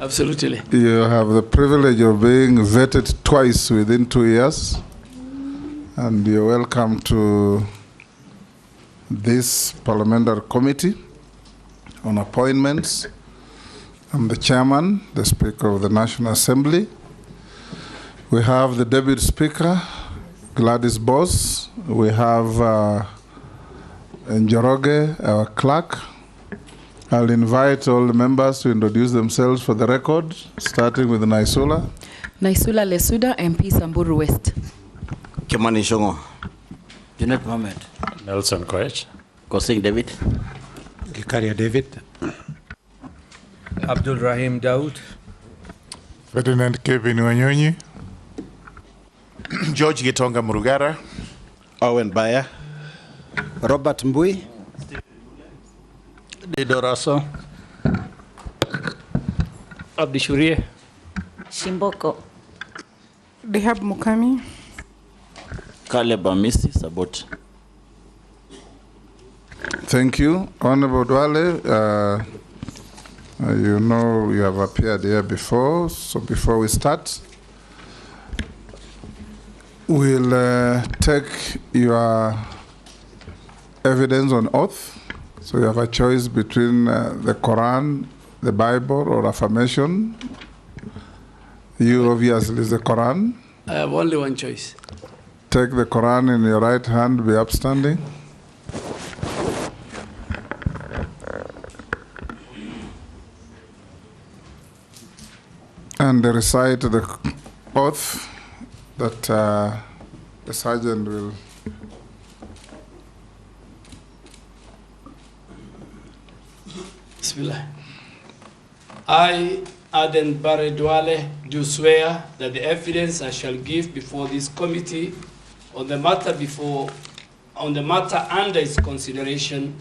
Absolutely. You have the privilege of being vetted twice within 2 years, and you're welcome to this parliamentary committee on appointments. I'm the chairman, the Speaker of the National Assembly. We have the Deputy Speaker, Gladys Boss. We have Njoroge, our clerk. I'll invite all the members to introduce themselves for the record, starting with Naisula. Naisula Lesuda, MP Samburu West. Kimani Shongo. Junet Mohamed. Nelson Koech. Kosing David. Gikaria David. Abdul Rahim Daoud. Ferdinand Kevin Wanyonyi. George Gitonga Murugara. Owen Baya. Robert Mbui. Didoraso. Abdi Shurie. Shimboko. Dehab Mukami. Caleb Amisi Sabot. Thank you. Honorable Duale, you know you have appeared here before, so before we start, we'll take your evidence on oath. So you have a choice between the Quran, the Bible, or affirmation. You obviously is the Quran. I have only one choice. Take the Quran in your right hand, be upstanding. And recite the oath that the sergeant will. Bismillah. I, Aden Barre Duale, do swear that the evidence I shall give before this committee on the matter under its consideration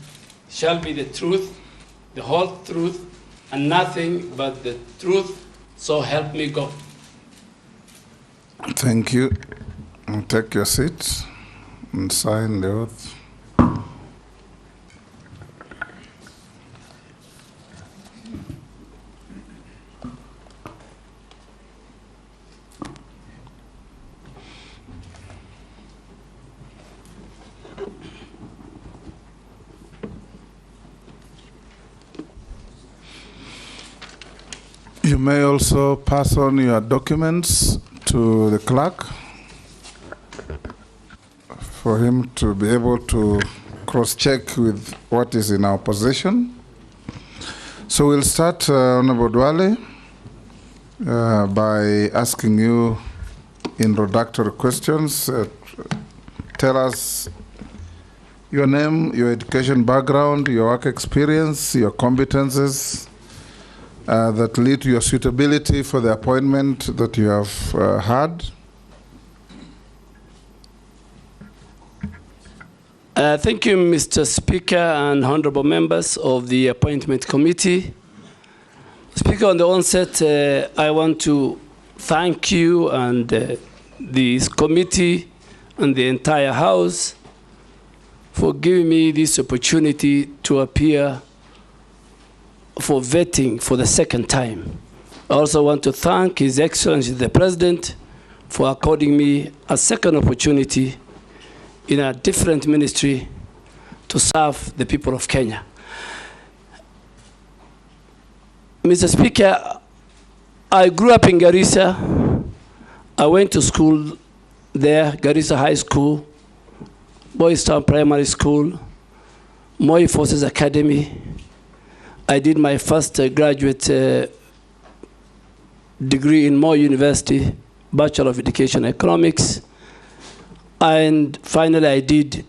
shall be the truth, the whole truth, and nothing but the truth, so help me God. Thank you. And take your seats and sign the oath. You may also pass on your documents to the clerk for him to be able to cross-check with what is in our possession. So we'll start, Honorable Duale, by asking you introductory questions. Tell us your name, your education background, your work experience, your competences, that lead to your suitability for the appointment that you have had. Thank you, Mr. Speaker and honorable members of the Appointment Committee. Speaker, on the onset, I want to thank you and this committee and the entire House for giving me this opportunity to appear for vetting for the second time. I also want to thank His Excellency the President for according me a second opportunity in a different ministry to serve the people of Kenya. Mr. Speaker, I grew up in Garissa. I went to school there, Garissa High School, Boys Town Primary School, Moi Forces Academy. I did my first graduate degree in Moi University, Bachelor of Education Economics. And finally, I did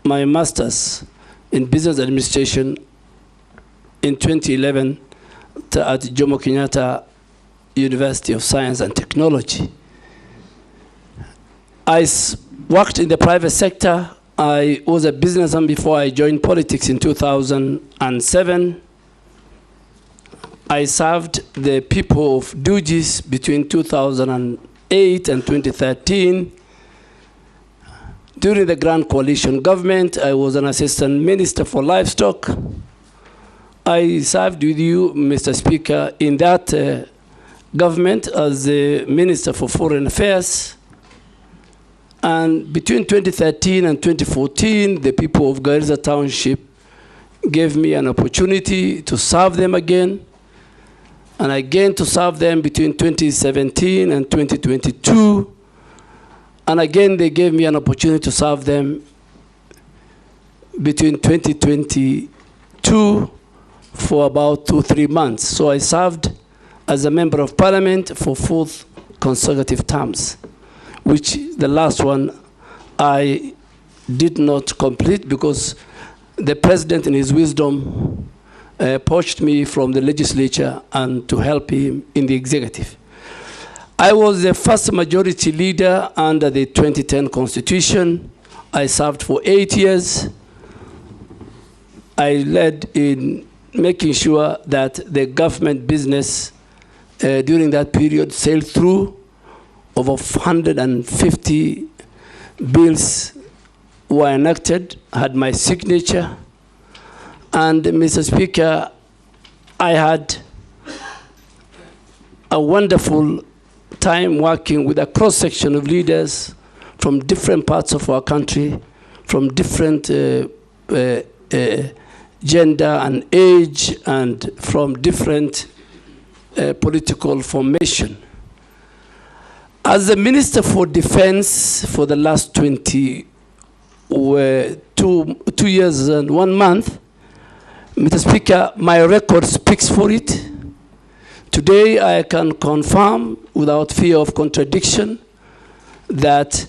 my master's in business administration in 2011 at Jomo Kenyatta University of Science and Technology. I worked in the private sector. I was a businessman before I joined politics in 2007. I served the people of Dugis between 2008 and 2013. During the Grand Coalition government, I was an assistant minister for livestock. I served with you, Mr. Speaker, in that government as the Minister for Foreign Affairs. And between 2013 and 2014, the people of Garissa Township gave me an opportunity to serve them again, and again to serve them between 2017 and 2022. And again, they gave me an opportunity to serve them between 2022 for about 2-3 months. So I served as a member of parliament for 4 consecutive terms, which the last one I did not complete because the president in his wisdom poached me from the legislature and to help him in the executive. I was the first majority leader under the 2010 Constitution. I served for 8 years. I led in making sure that the government business during that period sailed through. Over 150 bills were enacted, had my signature. And Mr. Speaker, I had a wonderful time working with a cross-section of leaders from different parts of our country, from different gender and age, and from different political formation. As the Minister for Defense for the last 2 years and 1 month, Mr. Speaker, my record speaks for it. Today, I can confirm without fear of contradiction that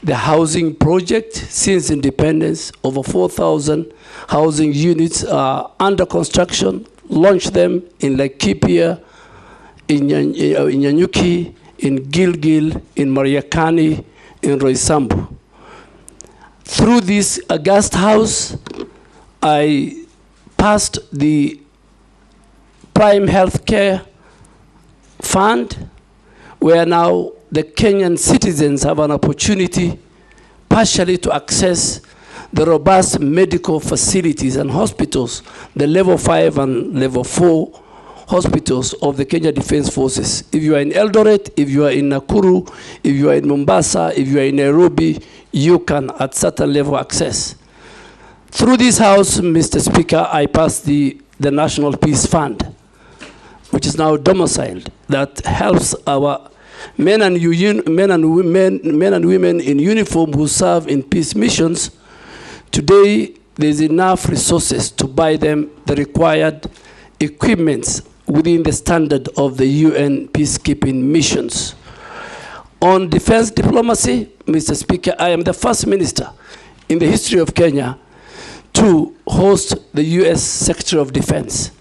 the housing project, since independence, over 4,000 housing units are under construction, launched them in Laikipia, in Nyanyuki, in Gilgil, in Mariakani, in Roysambu. Through this August House, I passed the Prime Healthcare Fund, where now the Kenyan citizens have an opportunity partially to access the robust medical facilities and hospitals, the level 5 and level 4 hospitals of the Kenya Defense Forces. If you are in Eldoret, if you are in Nakuru, if you are in Mombasa, if you are in Nairobi, you can at certain level access. Through this house, Mr. Speaker, I passed the National Peace Fund, which is now domiciled, that helps our men and women in uniform who serve in peace missions. Today, there's enough resources to buy them the required equipments within the standard of the UN peacekeeping missions. On defense diplomacy, Mr. Speaker, I am the first minister in the history of Kenya to host the US Secretary of Defense,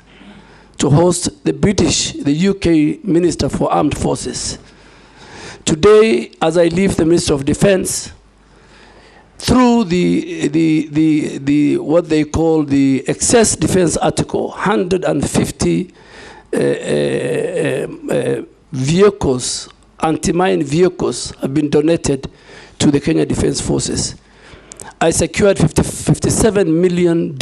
to host the British, the UK Minister for Armed Forces. Today, as I leave the Minister of Defense, through the what they call the excess defense article, 150 vehicles, anti-mine vehicles have been donated to the Kenya Defense Forces. I secured $57 million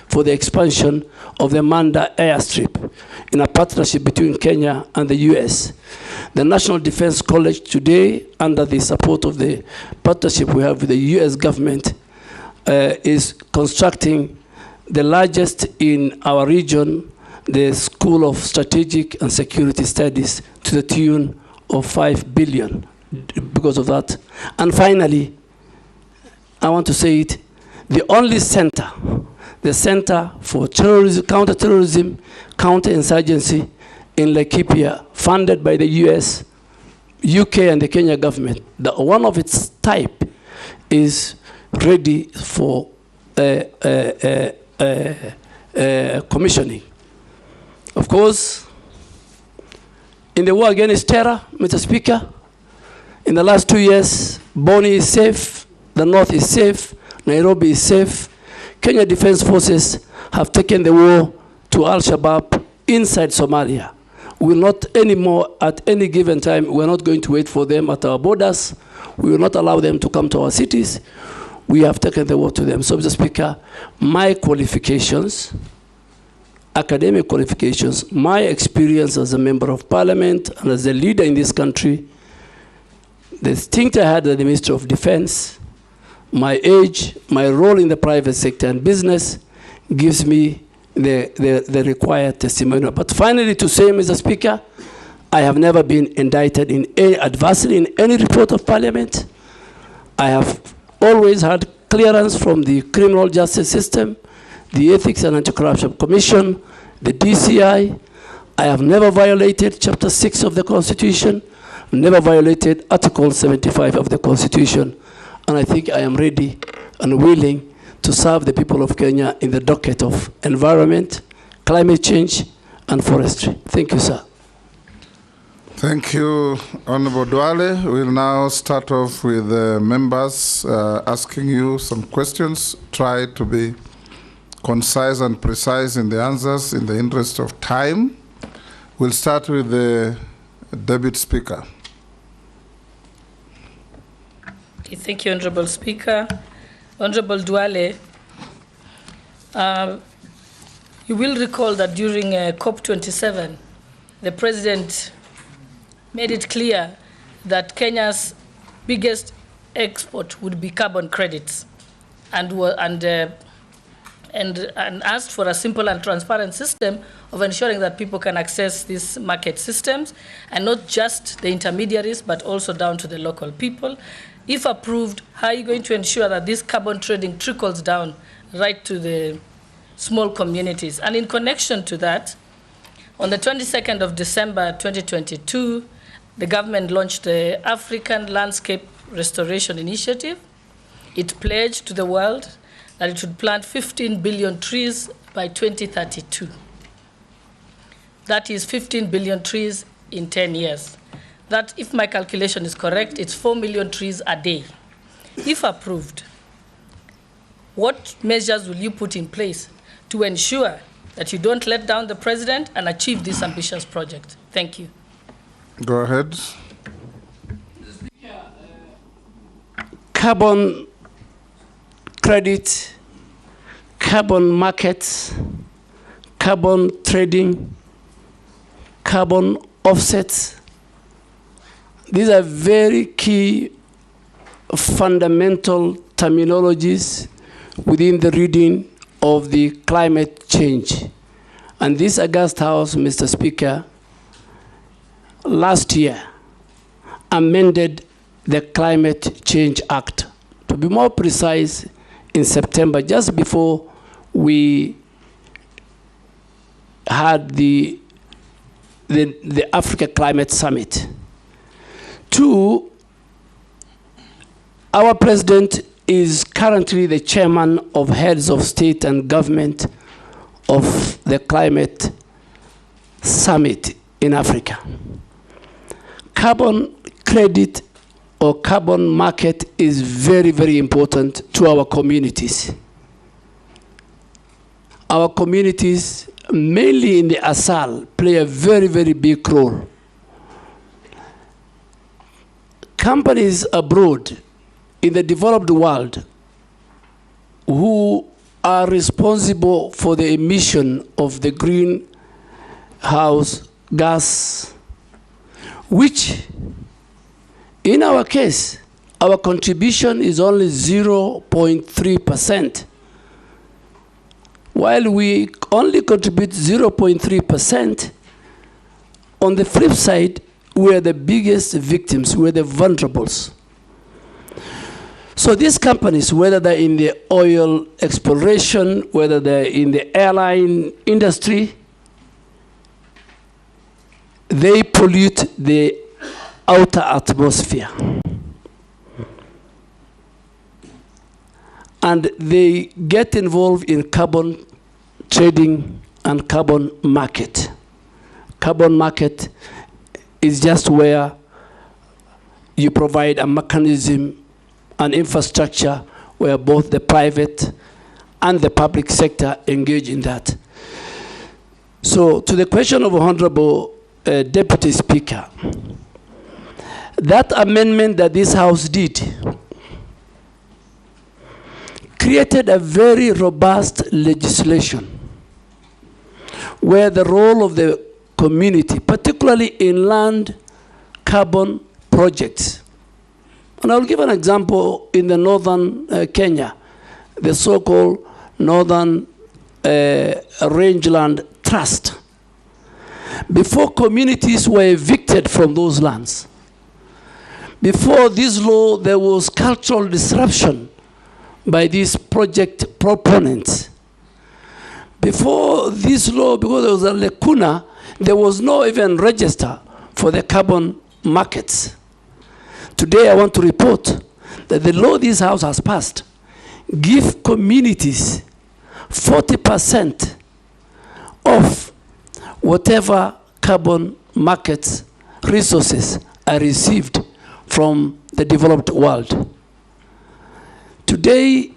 for the expansion of the Manda airstrip in a partnership between Kenya and the US. The National Defense College today, under the support of the partnership we have with the US government, is constructing the largest in our region, the School of Strategic and Security Studies, to the tune of $5 billion because of that. And finally, I want to say it, the only center, the Center for Terrorism, Counterterrorism, Counterinsurgency in Laikipia, funded by the US, UK, and the Kenya government. One of its type is ready for commissioning. Of course, in the war against terror, Mr. Speaker, in the last 2 years, Boni is safe, the North is safe, Nairobi is safe. Kenya Defense Forces have taken the war to Al-Shabaab inside Somalia. We will not anymore, at any given time, we're not going to wait for them at our borders. We will not allow them to come to our cities. We have taken the war to them. So, Mr. Speaker, my qualifications academic qualifications, my experience as a member of parliament and as a leader in this country, the stint I had at the Ministry of Defense, my age, my role in the private sector and business gives me the required testimonial. But finally, to say, Mr. Speaker, I have never been indicted in any adversely in any report of parliament. I have always had clearance from the criminal justice system, the Ethics and Anti-Corruption Commission, the DCI. I have never violated Chapter 6 of the Constitution, never violated Article 75 of the Constitution, and I think I am ready and willing to serve the people of Kenya in the docket of environment, climate change, and forestry. Thank you, sir. Thank you, Honorable Duale. We'll now start off with the members asking you some questions. Try to be concise and precise in the answers in the interest of time. We'll start with the Deputy Speaker. Okay, thank you, Honorable Speaker. Honorable Duale, you will recall that during COP27, the President made it clear that Kenya's biggest export would be carbon credits, and asked for a simple and transparent system of ensuring that people can access these market systems, and not just the intermediaries, but also down to the local people. If approved, how are you going to ensure that this carbon trading trickles down right to the small communities? And in connection to that, on the 22nd of December 2022, the government launched the African Landscape Restoration Initiative. It pledged to the world that it would plant 15 billion trees by 2032. That is 15 billion trees in 10 years. That, if my calculation is correct, it's 4 million trees a day. If approved, what measures will you put in place to ensure that you don't let down the president and achieve this ambitious project? Thank you. Go ahead. Carbon credit, carbon markets, carbon trading, carbon offsets. These are very key fundamental terminologies within the reading of the climate change. And this August House, Mr. Speaker, last year amended the Climate Change Act. To be more precise, in September, just before we had the Africa Climate Summit. Two, our president is currently the chairman of heads of state and government of the Climate Summit in Africa. Carbon credit or carbon market is very, very important to our communities. Our communities, mainly in the ASAL, play a very, very big role. Companies abroad in the developed world who are responsible for the emission of the greenhouse gas, which in our case, our contribution is only 0.3%. While we only contribute 0.3%, on the flip side, we are the biggest victims, we are the vulnerables. So these companies, whether they're in the oil exploration, whether they're in the airline industry, they pollute the outer atmosphere. And they get involved in carbon trading and carbon market. Carbon market is just where you provide a mechanism, an infrastructure where both the private and the public sector engage in that. So to the question of Honorable Deputy Speaker, that amendment that this House did created a very robust legislation where the role of the community, particularly inland carbon projects. And I'll give an example in the northern Kenya, the so-called Northern Rangeland Trust. Before communities were evicted from those lands, before this law, there was cultural disruption by these project proponents. Before this law, because there was a lacuna, there was no even register for the carbon markets. Today I want to report that the law this House has passed give communities 40% of whatever carbon markets resources are received from the developed world. Today,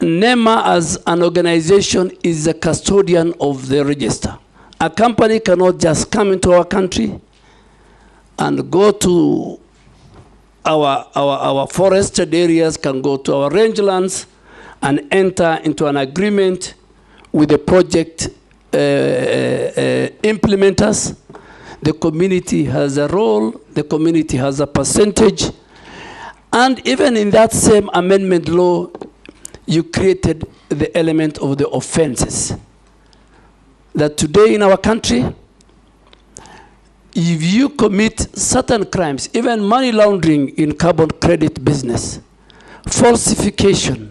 NEMA as an organization is a custodian of the register. A company cannot just come into our country and go to our forested areas, can go to our rangelands and enter into an agreement with the project implementers. The community has a role, the community has a percentage, and even in that same amendment law, you created the element of the offenses. That today in our country, if you commit certain crimes, even money laundering in carbon credit business, falsification,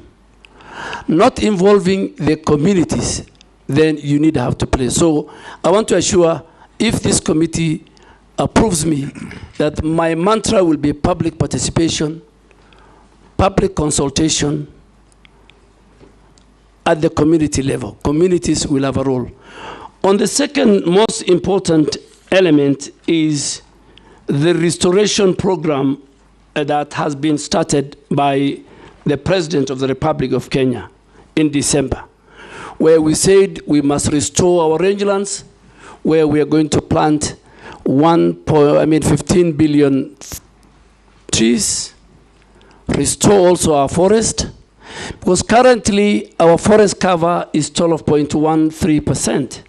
not involving the communities, then you need to have to play. So I want to assure, if this committee approves me, that my mantra will be public participation, public consultation at the community level. Communities will have a role. On the second most important element is the restoration program that has been started by the President of the Republic of Kenya in December, where we said we must restore our rangelands, where we are going to plant 15 billion trees, restore also our forest, because currently our forest cover is 12.13%.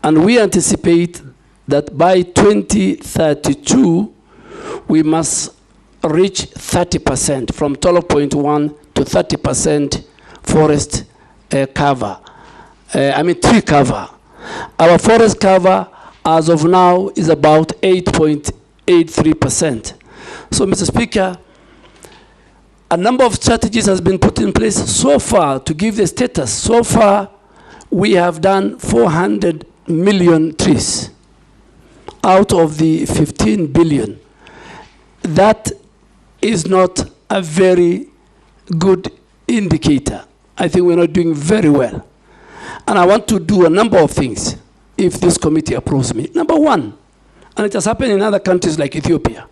And we anticipate that by 2032, we must reach 30%, from 12.1 to 30% forest cover. Tree cover. Our forest cover, as of now, is about 8.83%. So, Mr. Speaker, a number of strategies has been put in place so far to give the status. So far, we have done 400 million trees out of the 15 billion. That is not a very good indicator. I think we're not doing very well. And I want to do a number of things if this committee approves me. Number one, and it has happened in other countries like Ethiopia,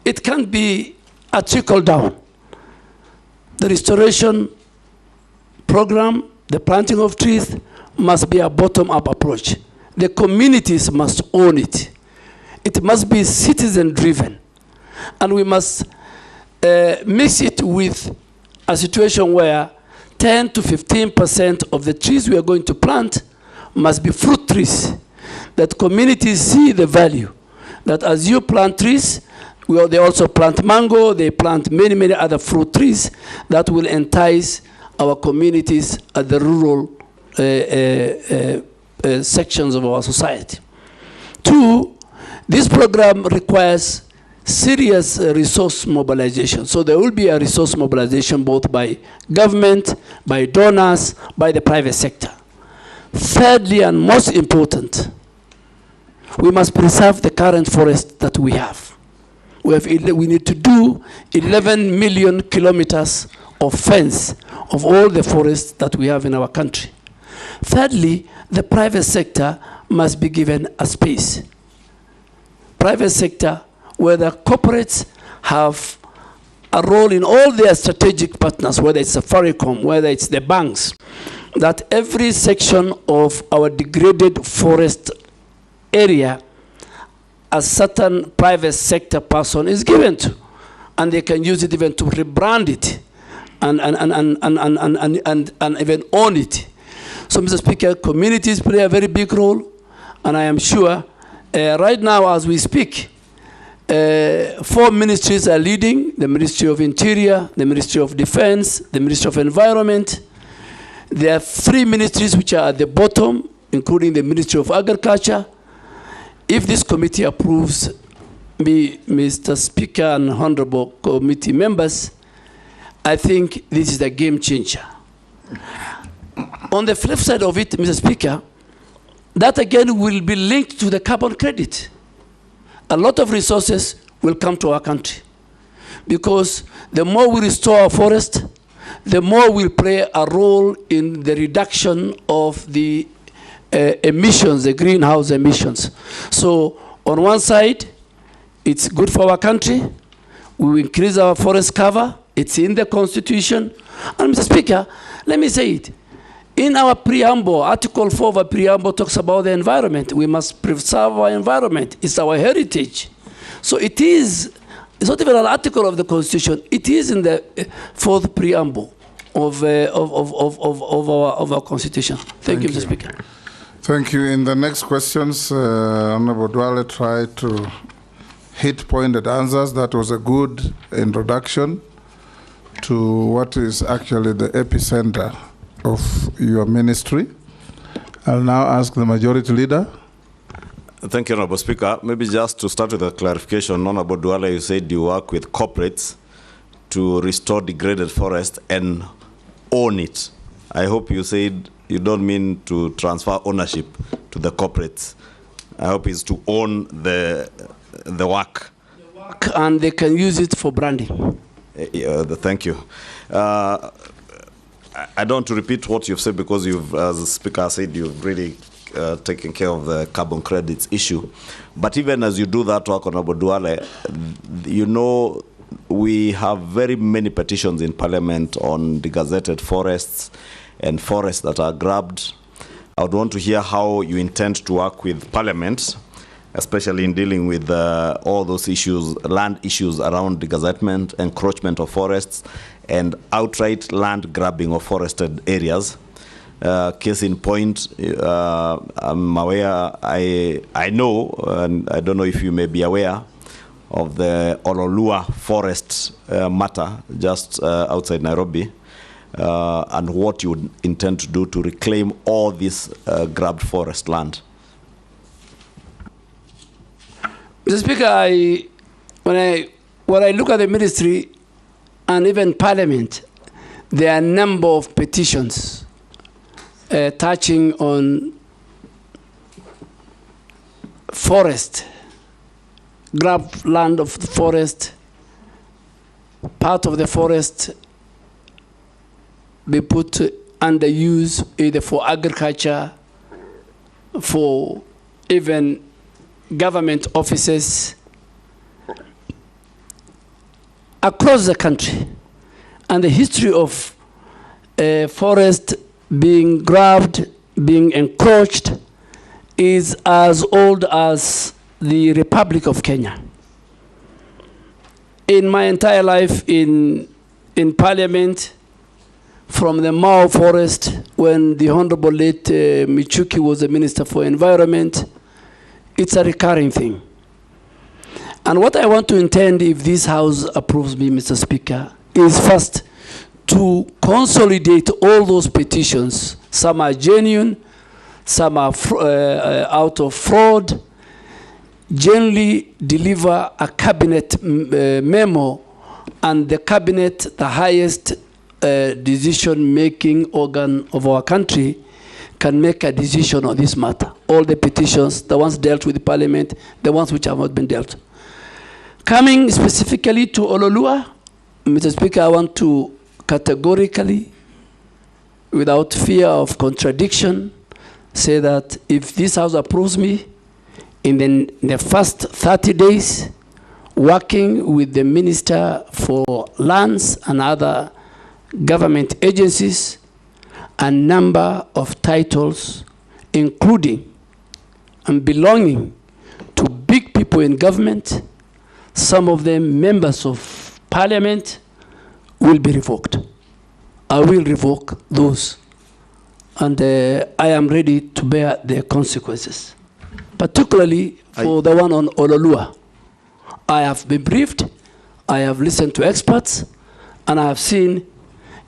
it can't be a trickle down. The restoration program, the planting of trees, must be a bottom-up approach. The communities must own it. It must be citizen-driven. And we must mix it with a situation where 10 to 15% of the trees we are going to plant must be fruit trees, that communities see the value, that as you plant trees, they also plant mango, they plant many, many other fruit trees that will entice our communities at the rural sections of our society. Two, this program requires serious resource mobilization. So there will be a resource mobilization both by government, by donors, by the private sector. Thirdly, and most important, we must preserve the current forest that we have. We need to do 11 million kilometers of fence of all the forests that we have in our country. Thirdly, the private sector must be given a space. Private sector, where the corporates have a role in all their strategic partners, whether it's Safaricom, whether it's the banks, that every section of our degraded forest area, a certain private sector person is given to, and they can use it even to rebrand it and even own it. So, Mr. Speaker, communities play a very big role, and I am sure right now as we speak, 4 ministries are leading: the Ministry of Interior, the Ministry of Defense, the Ministry of Environment. There are 3 ministries which are at the bottom, including the Ministry of Agriculture. If this committee approves me, Mr. Speaker and honorable committee members, I think this is a game changer. On the flip side of it, Mr. Speaker, that again will be linked to the carbon credit. A lot of resources will come to our country, because the more we restore our forest, the more we'll play a role in the reduction of the emissions, the greenhouse emissions. So on one side, it's good for our country. We will increase our forest cover. It's in the Constitution. And Mr. Speaker, let me say it. In our preamble, Article 4 of our preamble talks about the environment. We must preserve our environment. It's our heritage. So it is, it's not even an article of the Constitution. It is in the 4th preamble of our Constitution. Thank you, Mr. Speaker. Thank you. In the next questions, Honorable Duale tried to hit pointed answers. That was a good introduction to what is actually the epicenter of your ministry. I'll now ask the Majority Leader. Thank you, Honorable Speaker. Maybe just to start with a clarification, Honorable Duale, you said you work with corporates to restore degraded forest and own it. I hope you said you don't mean to transfer ownership to the corporates. I hope it's to own the work. And they can use it for branding. Thank you. I don't want to repeat what you've said, because you've, as the Speaker said, you've really taken care of the carbon credits issue. But even as you do that work, Honorable Duale, you know, we have very many petitions in Parliament on degazetted forests and forests that are grabbed. I would want to hear how you intend to work with Parliament, especially in dealing with all those issues, land issues around degazetment, encroachment of forests, and outright land grabbing of forested areas. Case in point, I'm aware, I know, and I don't know if you may be aware of the Ololua forest matter just outside Nairobi, and what you would intend to do to reclaim all this grabbed forest land. Mr. Speaker, when I look at the ministry and even Parliament, there are a number of petitions touching on forest, grabbed land of the forest, part of the forest be put under use either for agriculture, for even government offices across the country. And the history of forest being grabbed, being encroached, is as old as the Republic of Kenya. In my entire life in Parliament, from the Mao forest, when the Honorable late Michuki was the Minister for Environment, it's a recurring thing. And what I want to intend, if this House approves me, Mr. Speaker, is first to consolidate all those petitions. Some are genuine, some are out of fraud. Generally deliver a cabinet memo, and the cabinet, the highest decision-making organ of our country, can make a decision on this matter. All the petitions, the ones dealt with the Parliament, the ones which have not been dealt. Coming specifically to Ololua, Mr. Speaker, I want to categorically, without fear of contradiction, say that if this House approves me, in the first 30 days, working with the Minister for Lands and other government agencies, a number of titles, including and belonging to big people in government, some of them members of Parliament, will be revoked. I will revoke those and I am ready to bear the consequences, particularly for the one on Ololua. I have been briefed, I have listened to experts, and I have seen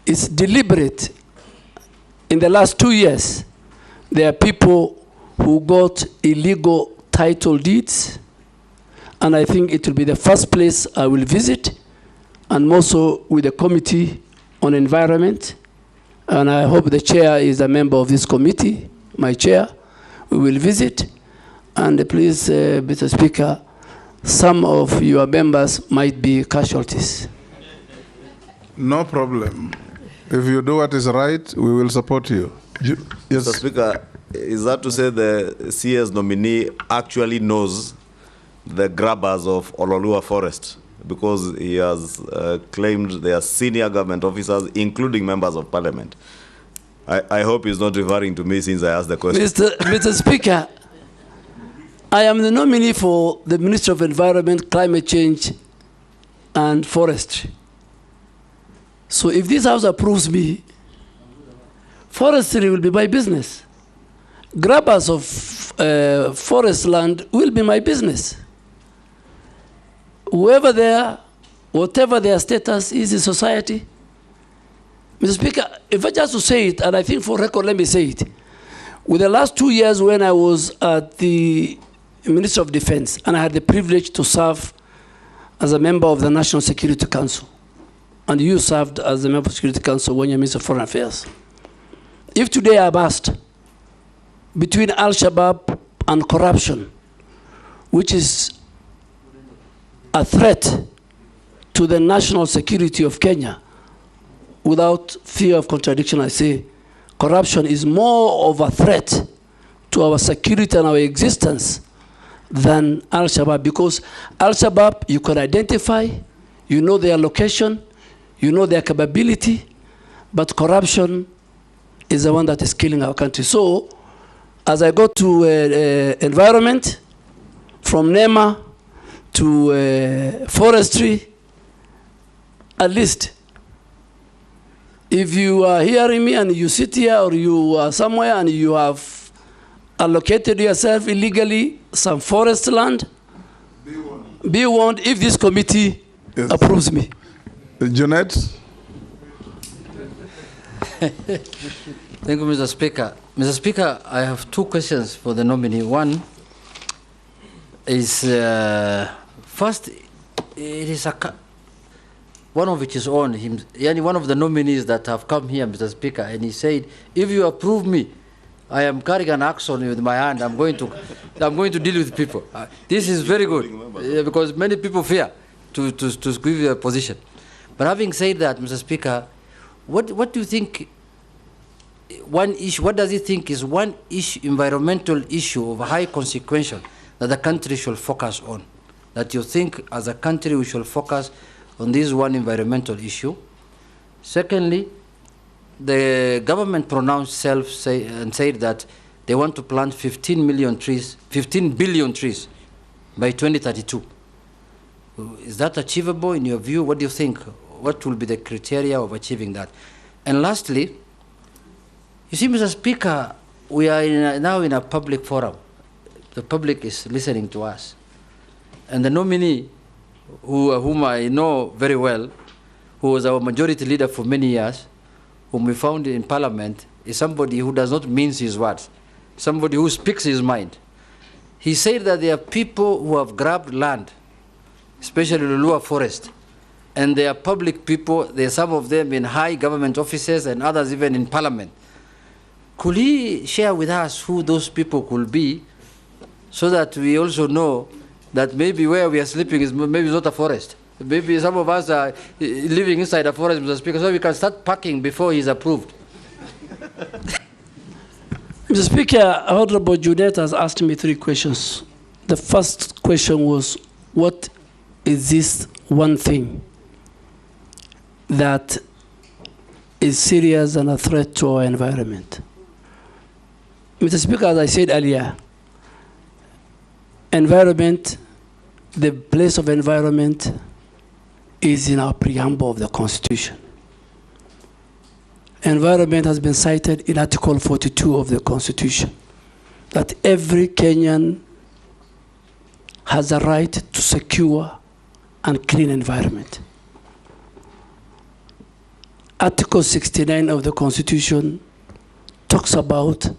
it's deliberate. In the last 2 years, there are people who got illegal title deeds, and I think it will be the first place I will visit, and also with the Committee on Environment. And I hope the chair is a member of this committee, my chair. We will visit. And please, Mr. Speaker, some of your members might be casualties. No problem. If you do what is right, we will support you. Yes. Mr. Speaker, is that to say the CS nominee actually knows the grabbers of Ololua Forest? Because he has claimed they are senior government officers, including members of parliament. I hope he's not referring to me since I asked the question. Mr. Speaker, I am the nominee for the Ministry of Environment, Climate Change, and Forestry. So if this House approves me, forestry will be my business. Grabbers of forest land will be my business. Whoever they are, whatever their status is in society. Mr. Speaker, if I just to say it, and I think for record, let me say it. With the last 2 years when I was at the Ministry of Defense, and I had the privilege to serve as a member of the National Security Council, and you served as a member of the Security Council when you're Minister of Foreign Affairs. If today I'm asked between Al-Shabaab and corruption, which is a threat to the national security of Kenya, without fear of contradiction, I say corruption is more of a threat to our security and our existence than Al-Shabaab, because Al-Shabaab, you can identify, you know their location, you know their capability, but corruption is the one that is killing our country. So, as I go to environment, from NEMA to forestry, at least, if you are hearing me and you sit here or you are somewhere and you have allocated yourself illegally some forest land, be warned if this committee approves me. Junet? Thank you, Mr. Speaker. Mr. Speaker, I have 2 questions for the nominee. One is, first, it is one of which is on him, one of the nominees that have come here, Mr. Speaker, and he said, if you approve me, I am carrying an axe on with my hand. I'm going to deal with people. This is very good because many people fear to give you a position. But having said that, Mr. Speaker, what do you think? One issue. What does he think is one issue, environmental issue of high consequential that the country should focus on? That you think, as a country, we should focus on this one environmental issue. Secondly, the government pronounced and said that they want to plant 15 billion trees by 2032. Is that achievable in your view? What do you think? What will be the criteria of achieving that? And lastly, you see, Mr. Speaker, we are now in a public forum. The public is listening to us. And the nominee, whom I know very well, who was our majority leader for many years, whom we found in Parliament, is somebody who does not mince his words, somebody who speaks his mind. He said that there are people who have grabbed land, especially Lulua Forest, and they are public people. There are some of them in high government offices and others even in Parliament. Could he share with us who those people could be, so that we also know that maybe where we are sleeping is maybe not a forest? Maybe some of us are living inside a forest, Mr. Speaker, so we can start packing before he's approved. Mr. Speaker, Honorable Junet has asked me 3 questions. The first question was, what is this one thing that is serious and a threat to our environment? Mr. Speaker, as I said earlier, environment, the place of environment is in our preamble of the Constitution. Environment has been cited in Article 42 of the Constitution, that every Kenyan has a right to secure and clean environment. Article 69 of the Constitution talks about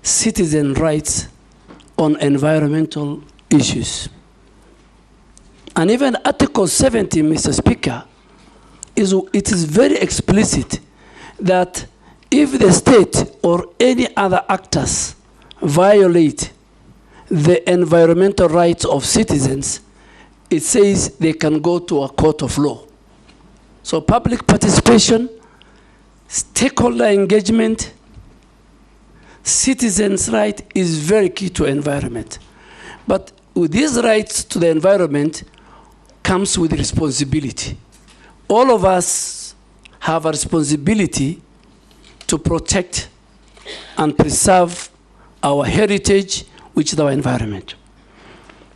citizen rights on environmental issues. And even Article 70, Mr. Speaker, it is very explicit that if the state or any other actors violate the environmental rights of citizens, it says they can go to a court of law. So public participation, stakeholder engagement, citizens' right is very key to environment. But with these rights to the environment comes with responsibility. All of us have a responsibility to protect and preserve our heritage, which is our environment.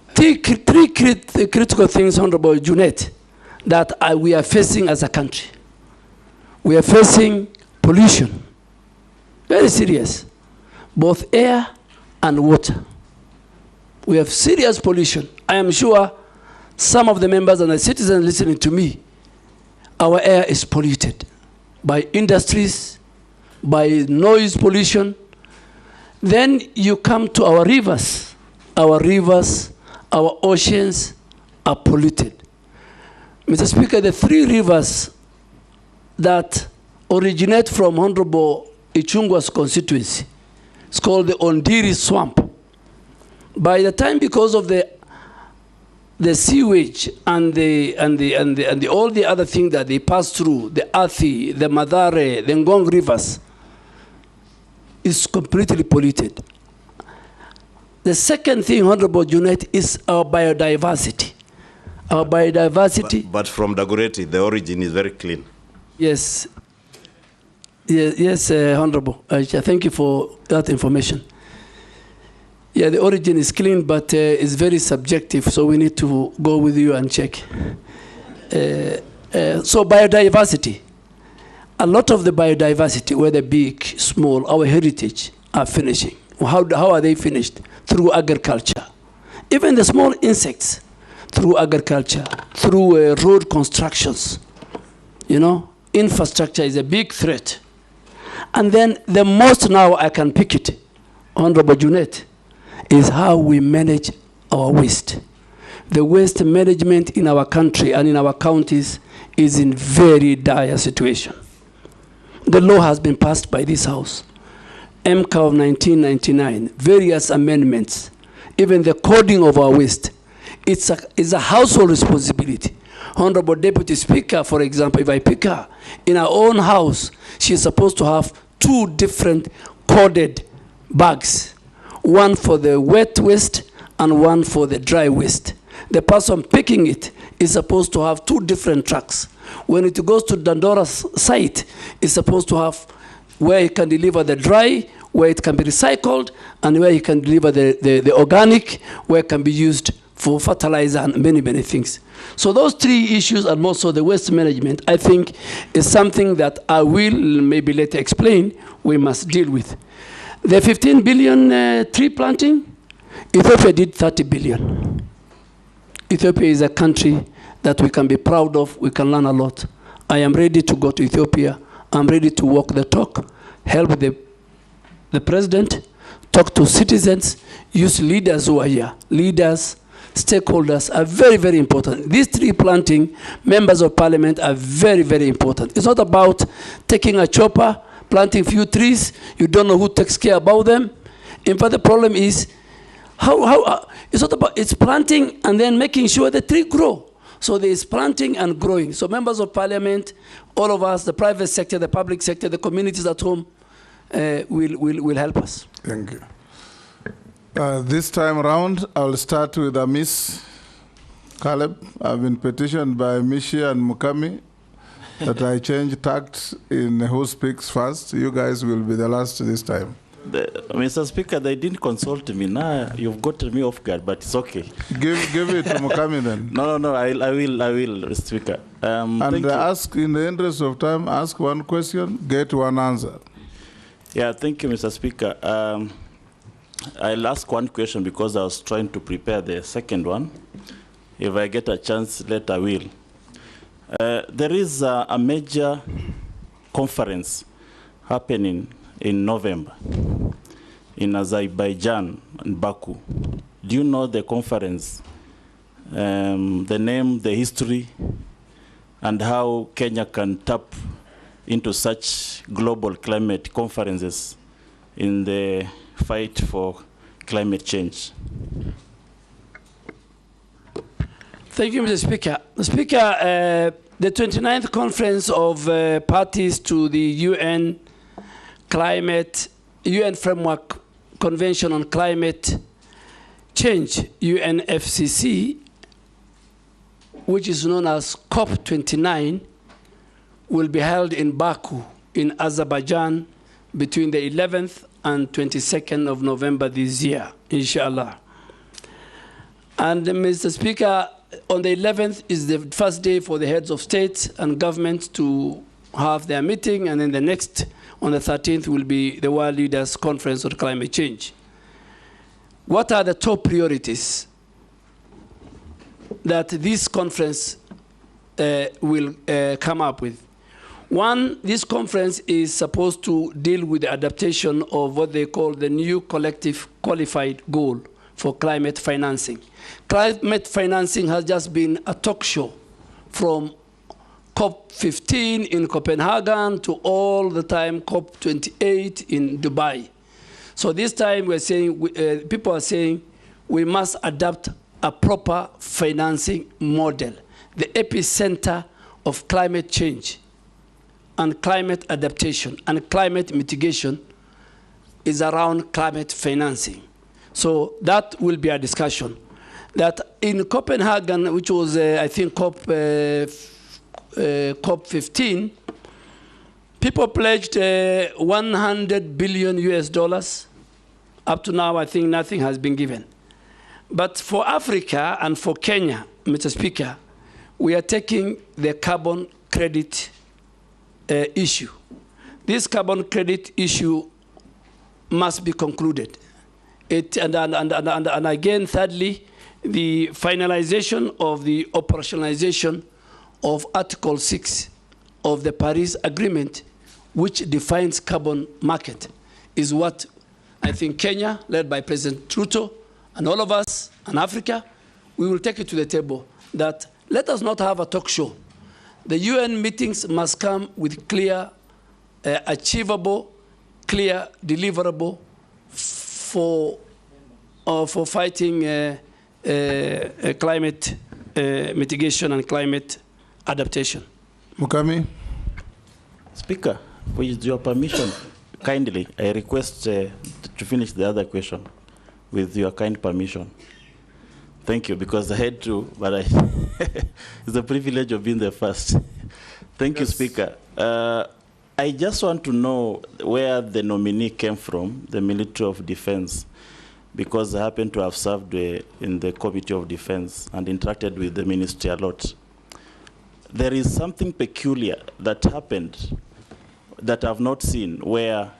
Three critical things, Honorable Junet, that we are facing as a country. We are facing pollution, very serious, both air and water. We have serious pollution. I am sure some of the members and the citizens listening to me, our air is polluted by industries, by noise pollution. Then you come to our rivers. Our rivers, our oceans are polluted. Mr. Speaker, the three rivers that originate from Honorable Ichungwa's constituency, it's called the Ondiri Swamp. By the time, because of the sewage and all the other things that they pass through, the Athi, the Madare, the Ngong rivers, is completely polluted. The second thing, Honorable Junet, is our biodiversity. Our biodiversity. But from Dagoretti, the origin is very clean. Yes. Yes, Honorable. Thank you for that information. Yeah, the origin is clean, but it's very subjective, so we need to go with you and check. So biodiversity. A lot of the biodiversity, whether big, small, our heritage, are finishing. How are they finished? Through agriculture. Even the small insects, through agriculture, through road constructions. You know, infrastructure is a big threat. And then the most now I can pick it, Honorable Junet, is how we manage our waste. The waste management in our country and in our counties is in very dire situation. The law has been passed by this House. MCA of 1999, various amendments, even the coding of our waste. It's a household responsibility. Honorable Deputy Speaker, for example, if I pick her, in her own house, she's supposed to have 2 different coded bags. One for the wet waste and one for the dry waste. The person picking it is supposed to have 2 different trucks. When it goes to Dandora's site, it's supposed to have where it can deliver the dry, where it can be recycled, and where it can deliver the organic, where it can be used for fertilizer and many, many things. So those 3 issues, and also the waste management, I think is something that I will maybe later explain we must deal with. The 15 billion tree planting, Ethiopia did 30 billion. Ethiopia is a country that we can be proud of, we can learn a lot. I am ready to go to Ethiopia. I'm ready to walk the talk, help the president, talk to citizens, use leaders who are here. Leaders, stakeholders are very, very important. These tree planting, members of parliament are very, very important. It's not about taking a chopper, planting few trees, you don't know who takes care about them. In fact, the problem is, it's not about, it's planting and then making sure the tree grow. So there is planting and growing. So members of parliament, all of us, the private sector, the public sector, the communities at home, will help us. Thank you. This time around, I'll start with Miss Caleb. I've been petitioned by Mishi and Mukami that I change tact in who speaks first. You guys will be the last this time. Mr. Speaker, they didn't consult me. Now you've gotten me off guard, but it's okay. Give it to Mukami then. No, I will, Speaker. And ask, in the interest of time, ask one question, get one answer. Yeah, thank you, Mr. Speaker. I'll ask one question because I was trying to prepare the second one. If I get a chance, later I will. There is a major conference happening in November in Azerbaijan and Baku. Do you know the conference, the name, the history, and how Kenya can tap into such global climate conferences in the fight for climate change? Thank you, Mr. Speaker. Speaker, the 29th conference of parties to the UN Framework Convention on Climate Change, UNFCCC, which is known as COP29, will be held in Baku in Azerbaijan between the 11th and 22nd of November this year, inshallah. And Mr. Speaker, on the 11th is the first day for the heads of state and government to have their meeting, and then the next, on the 13th, will be the World Leaders Conference on Climate Change. What are the top priorities that this conference will come up with? One, this conference is supposed to deal with the adaptation of what they call the new collective qualified goal for climate financing. Climate financing has just been a talk show from COP15 in Copenhagen to all the time COP28 in Dubai. So this time we're saying, people are saying we must adapt a proper financing model. The epicenter of climate change and climate adaptation and climate mitigation is around climate financing. So that will be a discussion. That in Copenhagen, which was, I think, COP15, people pledged 100 billion US dollars. Up to now, I think nothing has been given. But for Africa and for Kenya, Mr. Speaker, we are taking the carbon credit issue. This carbon credit issue must be concluded. And again, thirdly, the finalization of the operationalization of Article 6 of the Paris Agreement, which defines carbon market, is what I think Kenya, led by President Ruto, and all of us, and Africa, we will take it to the table that let us not have a talk show. The UN meetings must come with clear, achievable, clear, deliverable for fighting climate mitigation and climate adaptation. Mukami. Speaker, with your permission, kindly, I request to finish the other question with your kind permission. Thank you, because I had to, but it's a privilege of being the first. Thank you, Speaker. I just want to know where the nominee came from, the Military of Defense, because I happen to have served in the Committee of Defense and interacted with the ministry a lot. There is something peculiar that happened that I've not seen, where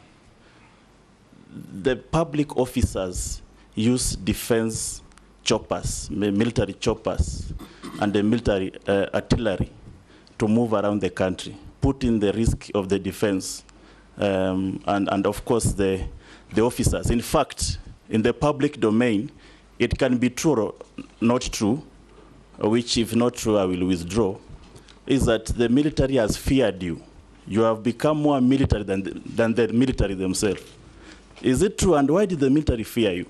the public officers use defense choppers, military choppers, and the military artillery to move around the country, putting the risk of the defense and of course the officers. In fact, in the public domain, it can be true or not true, which if not true, I will withdraw, is that the military has feared you. You have become more military than the military themselves. Is it true, and why did the military fear you?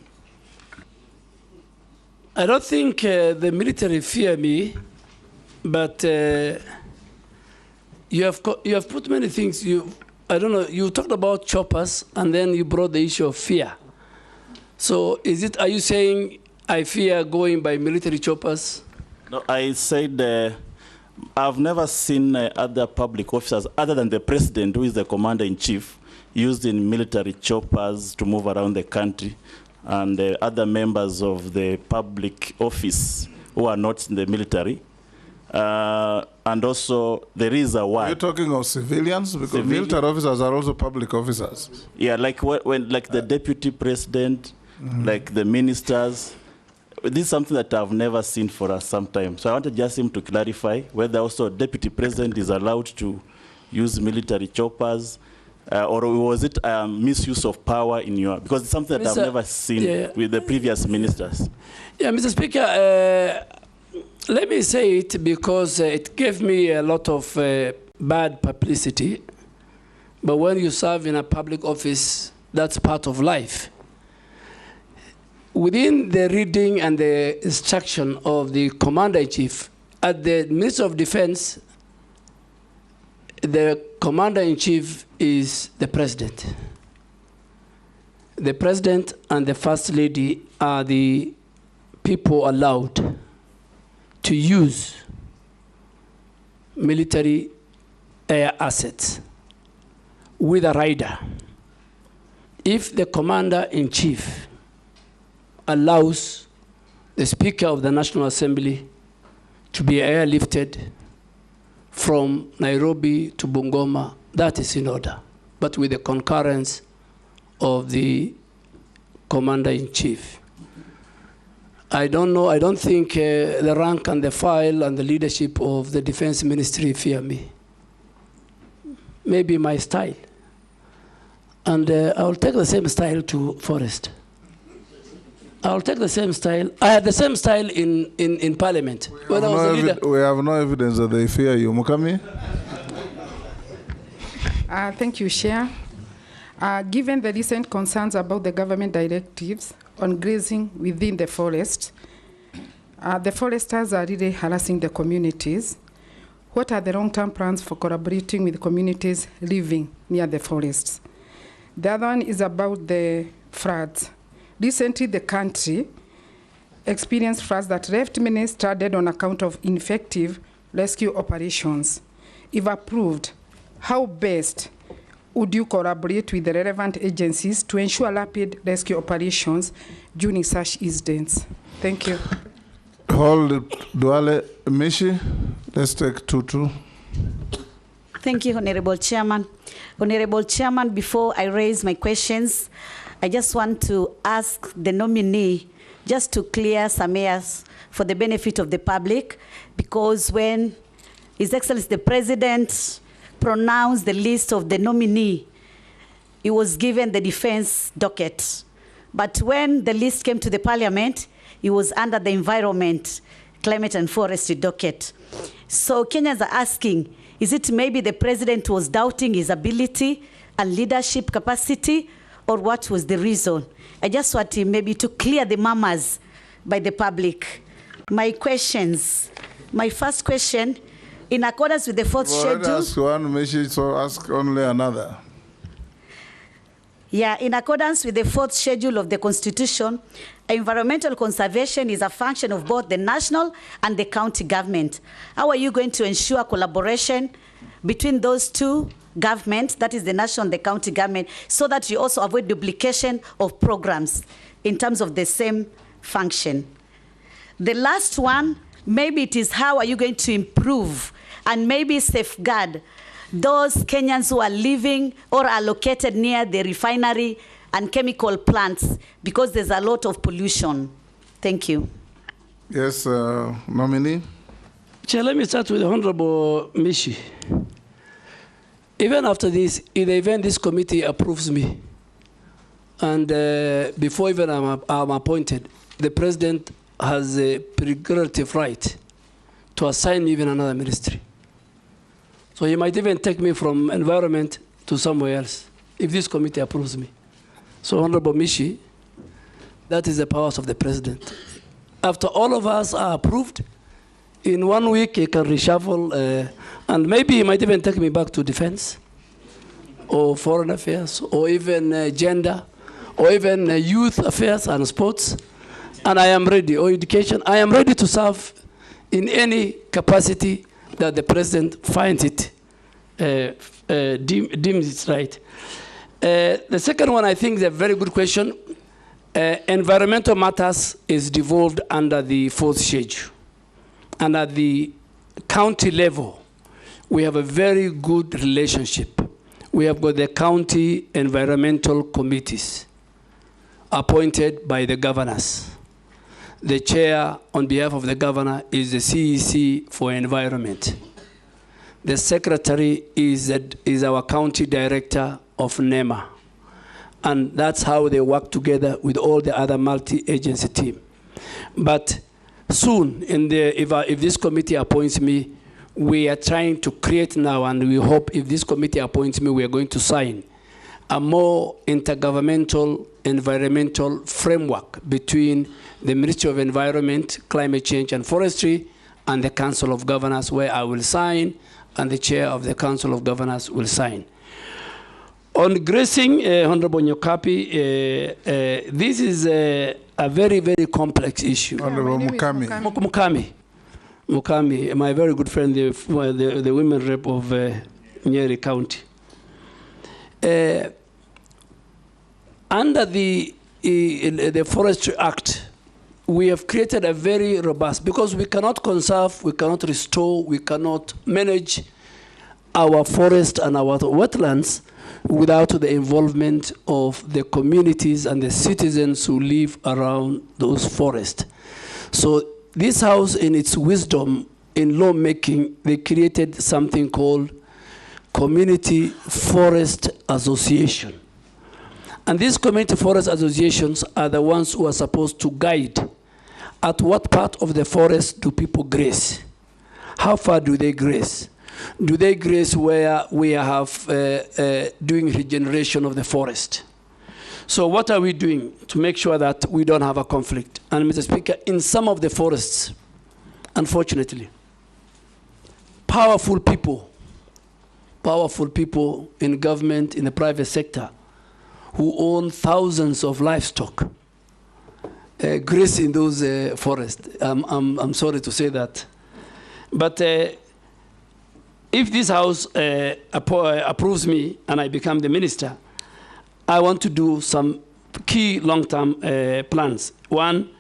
I don't think the military fear me, but you have put many things. I don't know. You talked about choppers, and then you brought the issue of fear. So, are you saying I fear going by military choppers? No, I said I've never seen other public officers other than the president, who is the commander in chief, used in military choppers to move around the country, and other members of the public office who are not in the military. And also, there is a word. Are you talking of civilians? Because military officers are also public officers. Yeah, like when like the deputy president, like the ministers. This is something that I've never seen for us sometime. So I wanted just him to clarify whether also deputy president is allowed to use military choppers, or was it misuse of power in your, because it's something that I've never seen with the previous ministers. Yeah, Mr. Speaker, let me say it because it gave me a lot of bad publicity. But when you serve in a public office, that's part of life. Within the reading and the instruction of the Commander-in-Chief, at the Ministry of Defense, the Commander-in-Chief is the President. The President and the First Lady are the people allowed to use military air assets with a rider. If the Commander-in-Chief allows the Speaker of the National Assembly to be airlifted from Nairobi to Bungoma, that is in order, but with the concurrence of the Commander-in-Chief. I don't know, I don't think the rank and the file and the leadership of the Defense Ministry fear me. Maybe my style. And I'll take the same style to Forest. I'll take the same style. I had the same style in Parliament. When I was a leader. We have no evidence that they fear you. Mukami? Thank you, Chair. Given the recent concerns about the government directives on grazing within the forest are really harassing the communities. What are the long-term plans for collaborating with communities living near the forests? The other one is about the floods. Recently, the country experienced floods that left many stranded on account of ineffective rescue operations. If approved, how best would you collaborate with the relevant agencies to ensure rapid rescue operations during such incidents? Thank you. Hold Duale Mishi. Let's take Tutu. Thank you, Honorable Chairman. Honorable Chairman, before I raise my questions, I just want to ask the nominee just to clear some airs for the benefit of the public, because when His Excellency the President pronounced the list of the nominee, he was given the defense docket. But when the list came to the Parliament, he was under the environment, climate and forestry docket. So Kenyans are asking, is it maybe the President was doubting his ability and leadership capacity, or what was the reason? I just want him maybe to clear the murmurs by the public. My questions. My first question, in accordance with the fourth schedule. Ask one message, so ask only another. Yeah, in accordance with the fourth schedule of the Constitution, environmental conservation is a function of both the national and the county government. How are you going to ensure collaboration between those two governments, that is the national and the county government, so that you also avoid duplication of programs in terms of the same function? The last one, maybe it is how are you going to improve and maybe safeguard those Kenyans who are living or are located near the refinery and chemical plants, because there's a lot of pollution. Thank you. Yes, nominee. Chair, let me start with Honorable Mishi. Even after this, in the event this committee approves me, and before even I'm appointed, the President has a prerogative right to assign me even another ministry. So he might even take me from environment to somewhere else if this committee approves me. So Honorable Mishi, that is the powers of the President. After all of us are approved, in 1 week he can reshuffle, and maybe he might even take me back to defense, or foreign affairs, or even gender, or even youth affairs and sports. And I am ready, or education. I am ready to serve in any capacity that the President finds it, deems it right. The second one, I think, is a very good question. Environmental matters is devolved under the fourth schedule. And at the county level, we have a very good relationship. We have got the county environmental committees appointed by the governors. The chair, on behalf of the governor, is the CEC for environment. The secretary is our county director of NEMA. And that's how they work together with all the other multi-agency team. But soon, if this committee appoints me, we are trying to create now, and we hope if this committee appoints me, we are going to sign a more intergovernmental environmental framework between the Ministry of Environment, Climate Change and Forestry and the Council of Governors, where I will sign and the chair of the Council of Governors will sign. On grazing, Honorable Nyokapi, this is a very, very complex issue. Honorable Mukami, my very good friend, the women rep of Nyeri County. Under the Forestry Act, we have created a very robust, because we cannot conserve, we cannot restore, we cannot manage our forest and our wetlands without the involvement of the communities and the citizens who live around those forests. So this house, in its wisdom in lawmaking, they created something called Community Forest Association. And these community forest associations are the ones who are supposed to guide at what part of the forest do people graze? How far do they graze? Do they graze where we have doing regeneration of the forest? So what are we doing to make sure that we don't have a conflict? And Mr. Speaker, in some of the forests, unfortunately, powerful people in government, in the private sector, who own thousands of livestock, graze in those forests. I'm sorry to say that. But if this House approves me and I become the minister, I want to do some key long-term plans. One,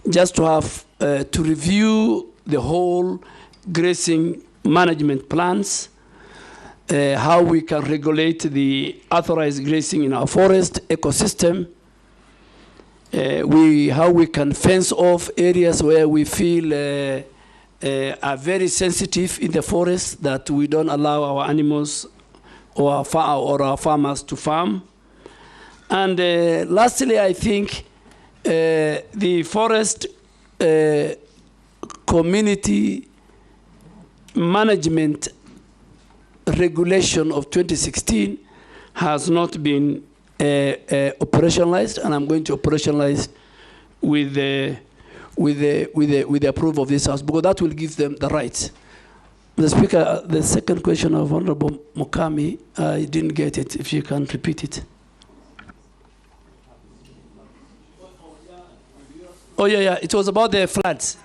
just to have to review the whole grazing management plans, how we can regulate the authorized grazing in our forest ecosystem, how we can fence off areas where we feel are very sensitive in the forest, that we don't allow our animals or our farmers to farm. And lastly, I think the forest community management regulation of 2016 has not been operationalized, and I'm going to operationalize with the approval of this House, because that will give them the rights. The Speaker, the second question of Honorable Mukami, I didn't get it. If you can repeat it. Oh, yeah. It was about the floods.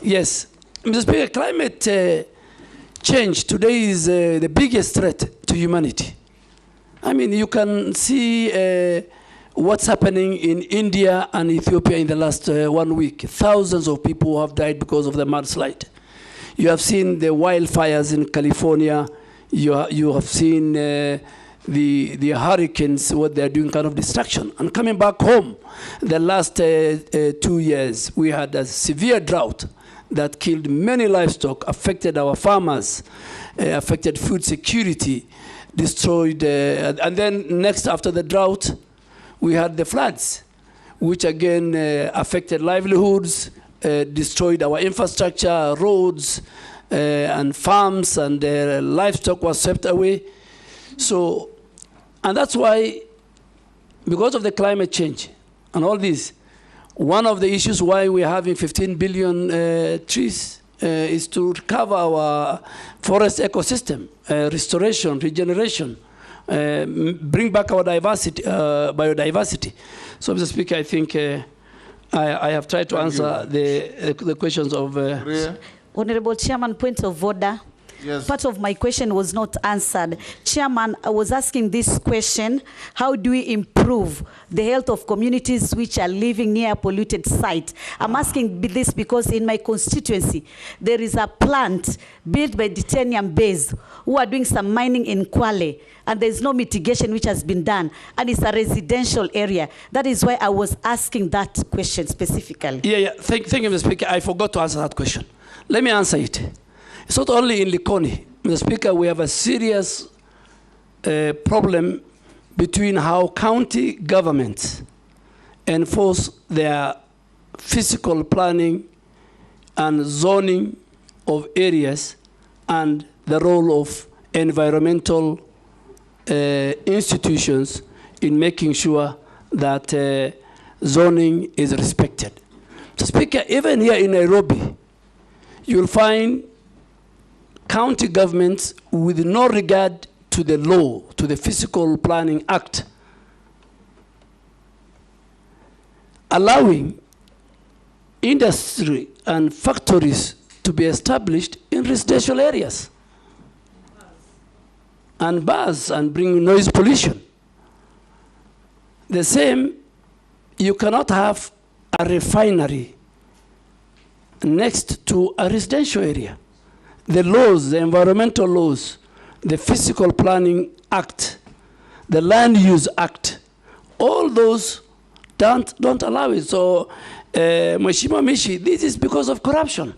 Yes. Mr. Speaker, climate change today is the biggest threat to humanity. I mean, you can see what's happening in India and Ethiopia in the last 1 week. Thousands of people have died because of the mudslide. You have seen the wildfires in California. You have seen the hurricanes, what they're doing, kind of destruction. And coming back home, the last 2 years, we had a severe drought that killed many livestock, affected our farmers, affected food security, destroyed, and then next after the drought, we had the floods, which again affected livelihoods, destroyed our infrastructure, roads, and farms, and livestock was swept away. So, and that's why, because of the climate change and all this, one of the issues why we're having 15 billion trees is to recover our forest ecosystem, restoration, regeneration, bring back our biodiversity. So, Mr. Speaker, I think I have tried to answer the questions of... Honorable Chairman, point of order. Yes. Part of my question was not answered. Chairman, I was asking this question: how do we improve the health of communities which are living near a polluted site? I'm asking this because in my constituency, there is a plant built by Titanium Base who are doing some mining in Kwale, and there's no mitigation which has been done, and it's a residential area. That is why I was asking that question specifically. Yeah. Thank you, Mr. Speaker. I forgot to answer that question. Let me answer it. It's not only in Likoni, Mr. Speaker, we have a serious problem between how county governments enforce their physical planning and zoning of areas and the role of environmental institutions in making sure that zoning is respected. Mr. Speaker, even here in Nairobi, you'll find county governments with no regard to the law, to the Physical Planning Act, allowing industry and factories to be established in residential areas and bars and bring noise pollution. The same, you cannot have a refinery next to a residential area. The laws, the environmental laws, the Physical Planning Act, the Land Use Act, all those don't allow it. So, Mheshimiwa Mishi, this is because of corruption.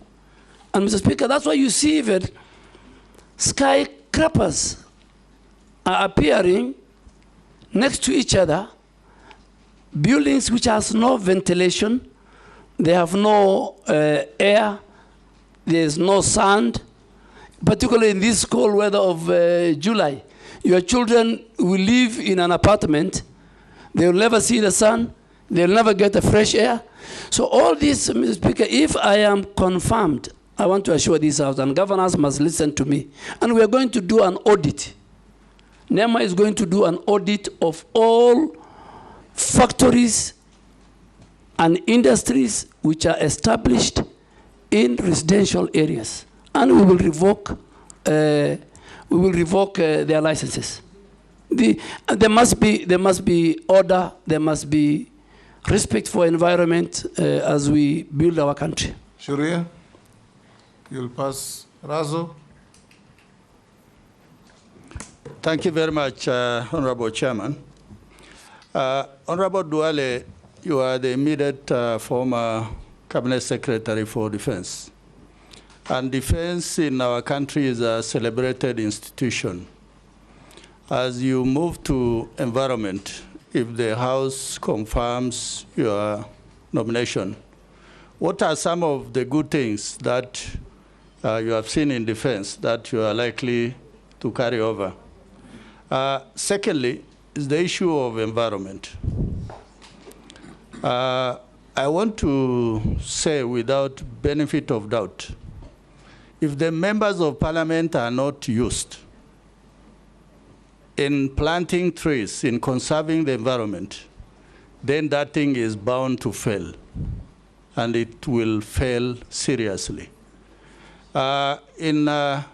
And Mr. Speaker, that's why you see that skyscrapers are appearing next to each other, buildings which has no ventilation, they have no air, there's no sound, particularly in this cold weather of July. Your children will live in an apartment, they will never see the sun, they'll never get the fresh air. So all this, Mr. Speaker, if I am confirmed, I want to assure this House, and governors must listen to me, and we are going to do an audit. NEMA is going to do an audit of all factories and industries which are established in residential areas, and we will revoke their licenses. There must be order. There must be respect for environment as we build our country. Shuria, you'll pass. Razo. Thank you very much, Honorable Chairman. Honorable Duale, you are the immediate former Cabinet Secretary for Defense. And defense in our country is a celebrated institution. As you move to environment, if the House confirms your nomination, what are some of the good things that you have seen in defense that you are likely to carry over? Secondly, is the issue of environment. I want to say without benefit of doubt, if the members of parliament are not used in planting trees, in conserving the environment, then that thing is bound to fail, and it will fail seriously. In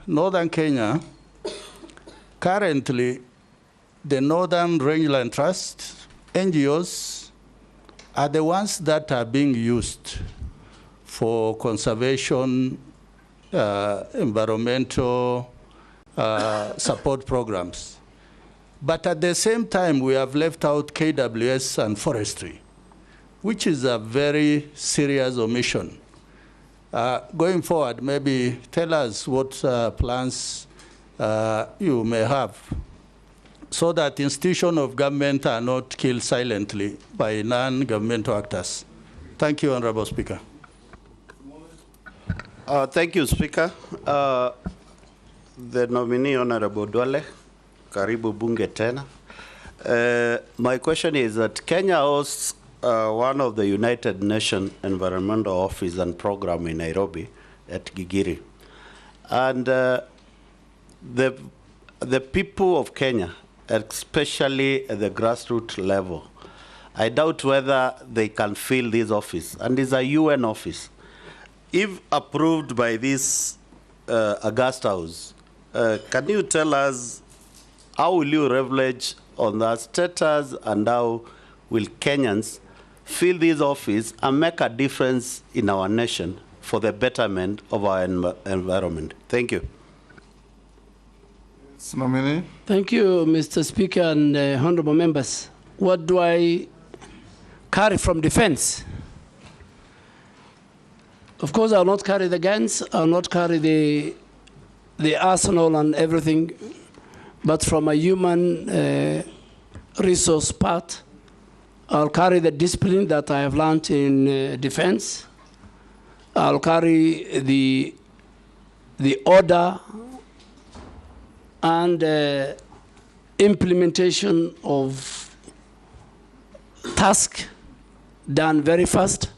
northern Kenya, currently, the Northern Rangeland Trust, NGOs, are the ones that are being used for conservation, environmental support programs. But at the same time, we have left out KWS and forestry, which is a very serious omission. Going forward, maybe tell us what plans you may have so that institutions of government are not killed silently by non-governmental actors. Thank you, Honorable Speaker. Thank you, Speaker. The nominee, Honorable Duale, karibu bunge tena. My question is that Kenya hosts one of the United Nations Environmental Office and Program in Nairobi at Gigiri. And the people of Kenya, especially at the grassroots level, I doubt whether they can fill this office, and it's a UN office. If approved by this August House, Can you tell us how will you leverage on that status and how will Kenyans fill this office and make a difference in our nation for the betterment of our environment? Thank you. Nominee. Thank you, Mr. Speaker and honorable members. What do I carry from defense? Of course, I will not carry the guns, I will not carry the arsenal and everything, but from a human resource part, I'll carry the discipline that I have learned in defense. I'll carry the order and implementation of task done very fast.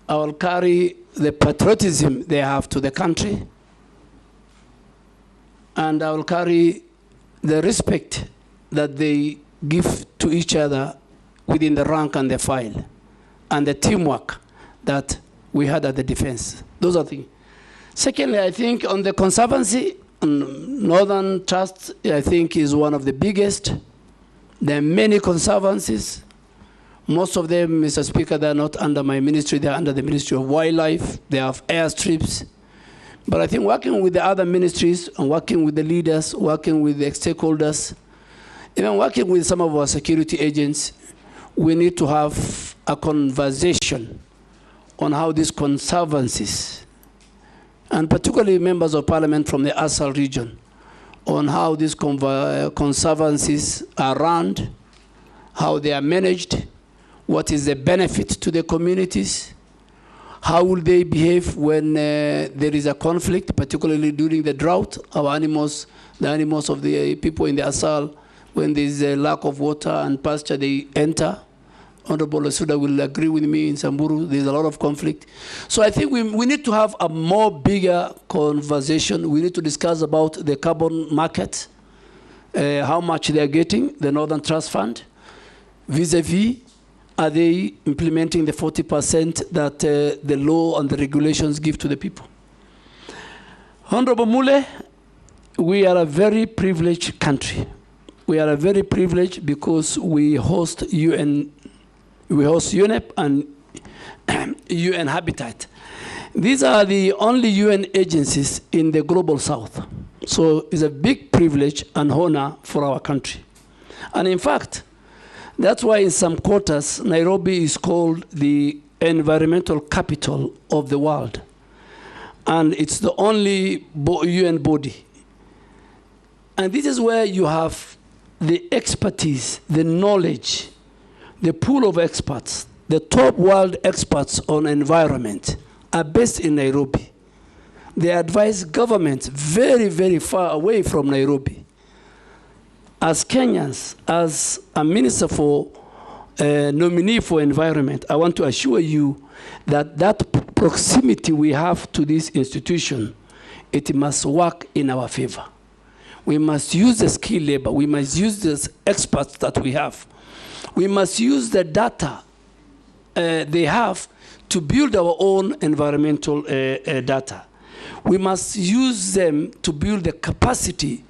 I will carry the patriotism they have to the country, and I will carry the respect that they give to each other within the rank and the file, and the teamwork that we had at the defense. Those are things. Secondly, I think on the conservancy, Northern Trust, I think, is one of the biggest. There are many conservancies. Most of them, Mr. Speaker, they're not under my ministry, they're under the Ministry of Wildlife. They have airstrips. But I think working with the other ministries and working with the leaders, working with the stakeholders, even working with some of our security agents, we need to have a conversation on how these conservancies, and particularly members of parliament from the Asal region, on how these conservancies are run, how they are managed, what is the benefit to the communities, how will they behave when there is a conflict, particularly during the drought. Our animals, the animals of the people in the Asal, when there is a lack of water and pasture, they enter. Honorable Lesuda will agree with me in Samburu, there's a lot of conflict. So I think we need to have a more bigger conversation. We need to discuss about the carbon market, how much they are getting, the Northern Trust Fund, vis-a-vis, are they implementing the 40% that the law and the regulations give to the people? Honorable Mule, we are a very privileged country. We are a very privileged because we host UN, we host UNEP and UN Habitat. These are the only UN agencies in the global south. So it's a big privilege and honor for our country. And in fact, that's why in some quarters, Nairobi is called the environmental capital of the world. And it's the only UN body. And this is where you have the expertise, the knowledge, the pool of experts, the top world experts on environment are based in Nairobi. They advise governments very, very far away from Nairobi. As Kenyans, as a minister for nominee for environment, I want to assure you that that proximity we have to this institution, it must work in our favor. We must use the skilled labor. We must use the experts that we have. We must use the data they have to build our own environmental data. We must use them to build the capacity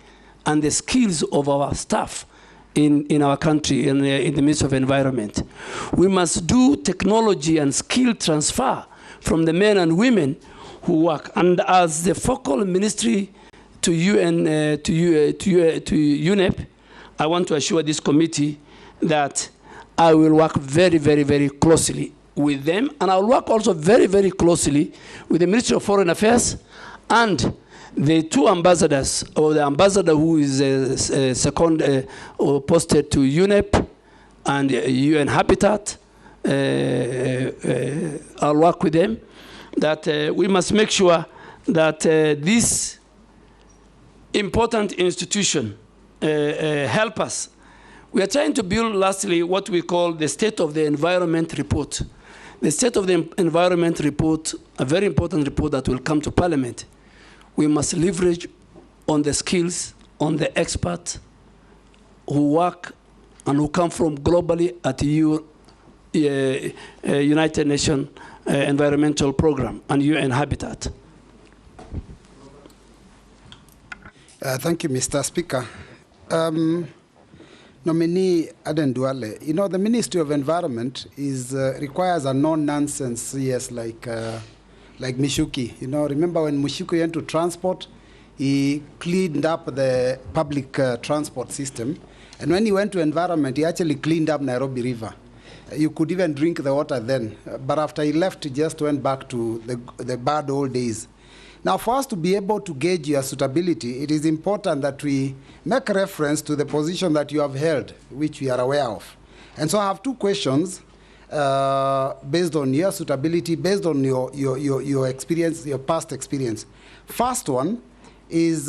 and the skills of our staff in our country, in the midst of environment. We must do technology and skill transfer from the men and women who work. And as the focal ministry to UN, to UNEP, I want to assure this committee that I will work very, very, very closely with them. And I will work also very, very closely with the Ministry of Foreign Affairs and the two ambassadors, or the ambassador who is second posted to UNEP and UN Habitat. I'll work with them, that we must make sure that this important institution help us. We are trying to build, lastly, what we call the State of the Environment Report. The State of the Environment Report, a very important report that will come to Parliament. We must leverage on the skills, on the experts who work and who come from globally at the United Nations Environmental Program and UN Habitat. Thank you, Mr. Speaker. Nominee Aden Duale, you know, the Ministry of Environment requires a non-nonsense CS like Mishuki. You know, remember when Mishuki went to transport, he cleaned up the public transport system. And when he went to environment, he actually cleaned up Nairobi River. You could even drink the water then. But after he left, he just went back to the bad old days. Now, for us to be able to gauge your suitability, it is important that we make reference to the position that you have held, which we are aware of. And so I have two questions based on your suitability, based on your experience, your past experience. First one is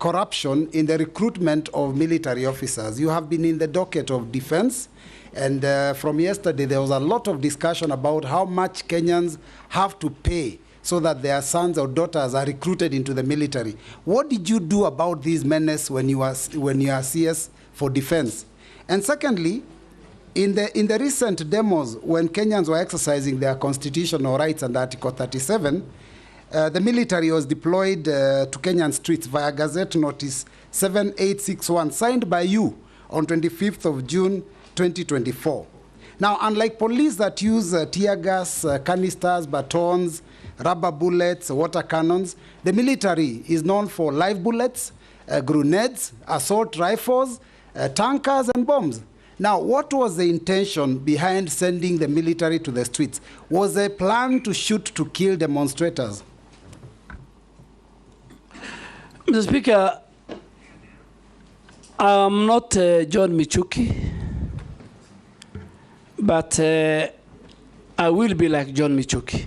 corruption in the recruitment of military officers. You have been in the docket of defense, and from yesterday there was a lot of discussion about how much Kenyans have to pay so that their sons or daughters are recruited into the military. What did you do about these menace when you are CS for defense? And secondly, in the recent demos, when Kenyans were exercising their constitutional rights under Article 37, the military was deployed to Kenyan streets via Gazette Notice 7861, signed by you on 25th of June 2024. Now, unlike police that use tear gas, canisters, batons, rubber bullets, water cannons, the military is known for live bullets, grenades, assault rifles, tankers, and bombs. Now, what was the intention behind sending the military to the streets? Was there a plan to shoot to kill demonstrators? Mr. Speaker, I'm not John Michuki, but I will be like John Michuki.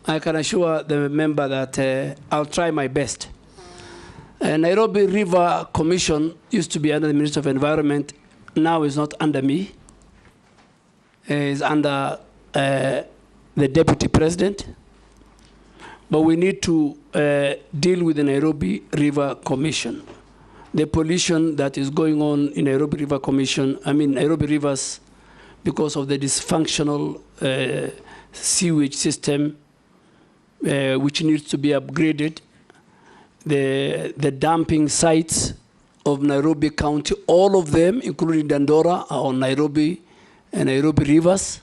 I can assure the member that I'll try my best. Nairobi River Commission used to be under the Ministry of Environment. Now it's not under me. It's under the Deputy President. But we need to deal with the Nairobi River Commission. The pollution that is going on in Nairobi River Commission, Nairobi rivers, because of the dysfunctional sewage system, which needs to be upgraded. The dumping sites of Nairobi County, all of them, including Dandora, are on Nairobi and Nairobi rivers.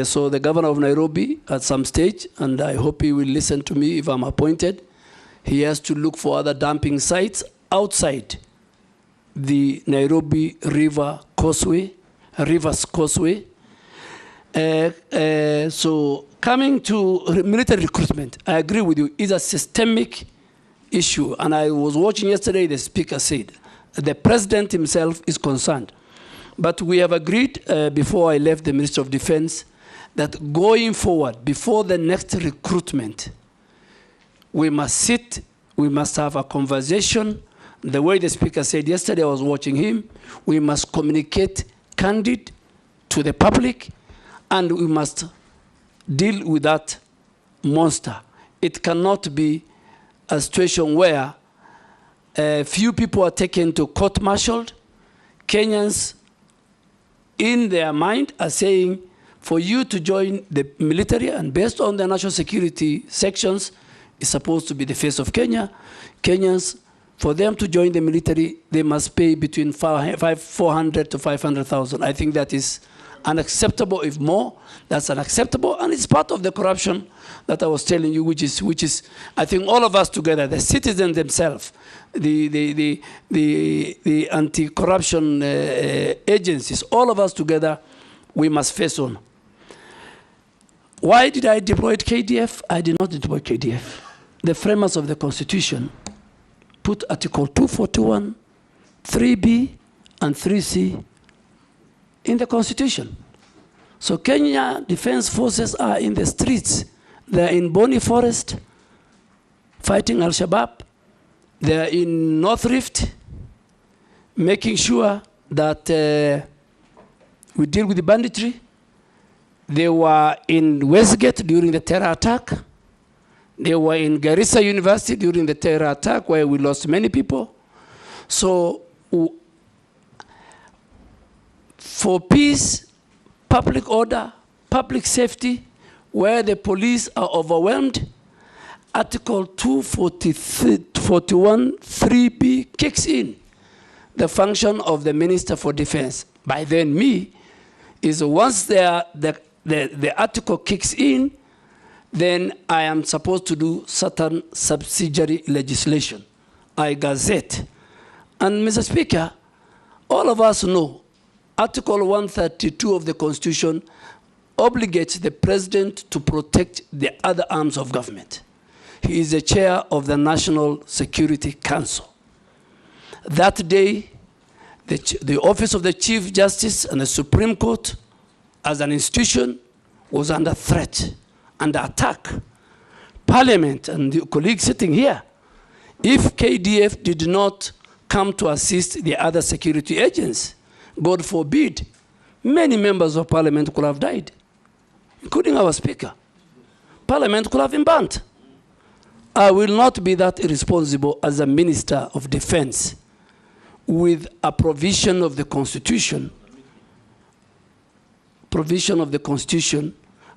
So the governor of Nairobi, at some stage, and I hope he will listen to me if I'm appointed, he has to look for other dumping sites outside the Nairobi River Causeway, Rivers Causeway. So coming to military recruitment, I agree with you, it's a systemic issue. And I was watching yesterday, the speaker said, the president himself is concerned. But we have agreed before I left the Ministry of Defense that going forward, before the next recruitment, we must sit, we must have a conversation. The way the speaker said yesterday, I was watching him, we must communicate candid to the public, and we must deal with that monster. It cannot be a situation where few people are taken to court-martialed. Kenyans, in their mind, are saying, for you to join the military, and based on the national security sections, is supposed to be the face of Kenya. Kenyans, for them to join the military, they must pay between 400 to 500,000. I think that is unacceptable. If more, that's unacceptable, and it's part of the corruption that I was telling you, which is I think all of us together, the citizens themselves, the anti-corruption agencies, all of us together, we must face on. Why did I deploy KDF? I did not deploy KDF. The framers of the Constitution put Article 241, 3B, and 3C in the Constitution. So Kenya Defense Forces are in the streets. They're in Boni Forest fighting Al-Shabaab. They're in North Rift making sure that we deal with the banditry. They were in Westgate during the terror attack. They were in Garissa University during the terror attack where we lost many people. So for peace, public order, public safety, where the police are overwhelmed, Article 243, 41(3)(b) kicks in. The function of the Minister for Defense, by then me, is once the article kicks in, then I am supposed to do certain subsidiary legislation. I gazette. And Mr. Speaker, all of us know Article 132 of the Constitution obligates the President to protect the other arms of government. He is the chair of the National Security Council. That day, the Office of the Chief Justice and the Supreme Court, as an institution, was under threat, under attack. Parliament and the colleagues sitting here, if KDF did not come to assist the other security agents, God forbid, many members of Parliament could have died, including our Speaker. Parliament could have been burnt. I will not be that irresponsible as a Minister of Defense with a provision of the Constitution.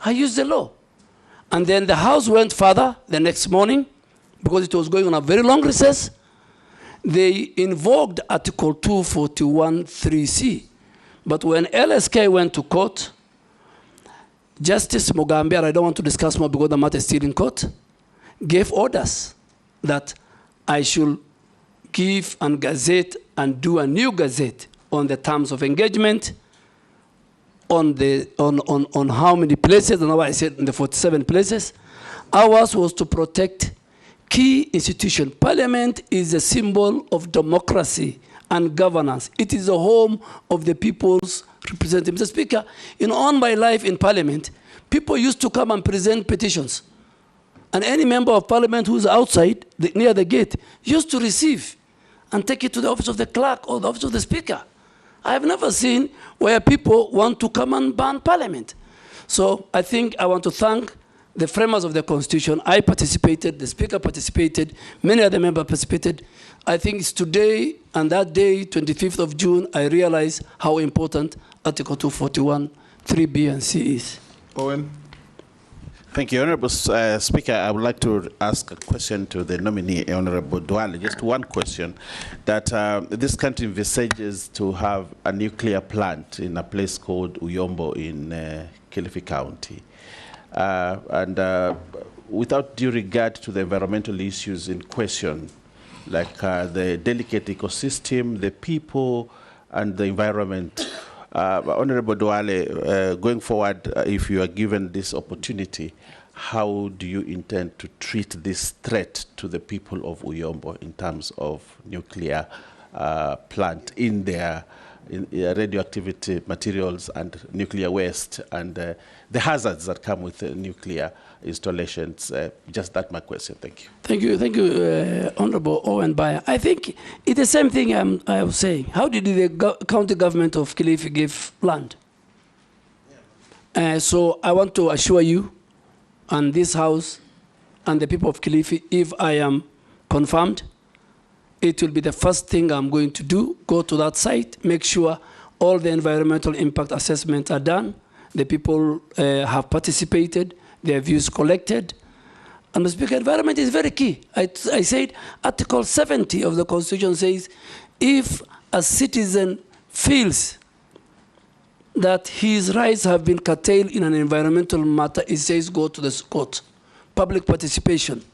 I used the law. And then the House went further the next morning, because it was going on a very long recess. They invoked Article 241(3)(c). But when LSK went to court, Justice Mugambe, and I don't want to discuss more because the matter is still in court, gave orders that I should give and gazette and do a new gazette on the terms of engagement, on how many places, and now I said in the 47 places. Ours was to protect key institutions. Parliament is a symbol of democracy and governance. It is the home of the people's representatives. Mr. Speaker, all my life in Parliament, people used to come and present petitions. And any member of Parliament who's outside, near the gate, used to receive and take it to the office of the clerk or the office of the Speaker. I have never seen where people want to come and ban Parliament. So I think I want to thank the framers of the Constitution. I participated, the Speaker participated, many other members participated. I think it's today and that day, 25th of June, I realized how important Article 241(3)(b) and (c) is. Owen. Thank you, Honorable Speaker. I would like to ask a question to the nominee, Honorable Duale. Just one question, that this country envisages to have a nuclear plant in a place called Uyombo in Kilifi County. Without due regard to the environmental issues in question, like the delicate ecosystem, the people, and the environment, Honorable Duale, going forward, if you are given this opportunity, how do you intend to treat this threat to the people of Uyombo in terms of nuclear plant in their radioactivity materials and nuclear waste and the hazards that come with nuclear installations? Just that my question. Thank you. Thank you, Honorable Owen Baya. I think it's the same thing I was saying. How did the county government of Kilifi give land? So I want to assure you and this House and the people of Kilifi, if I am confirmed, it will be the first thing I'm going to do, go to that site, make sure all the environmental impact assessments are done, the people have participated, their views collected. And Mr. Speaker, environment is very key. I said Article 70 of the Constitution says, if a citizen feels that his rights have been curtailed in an environmental matter, it says go to the court. Public participation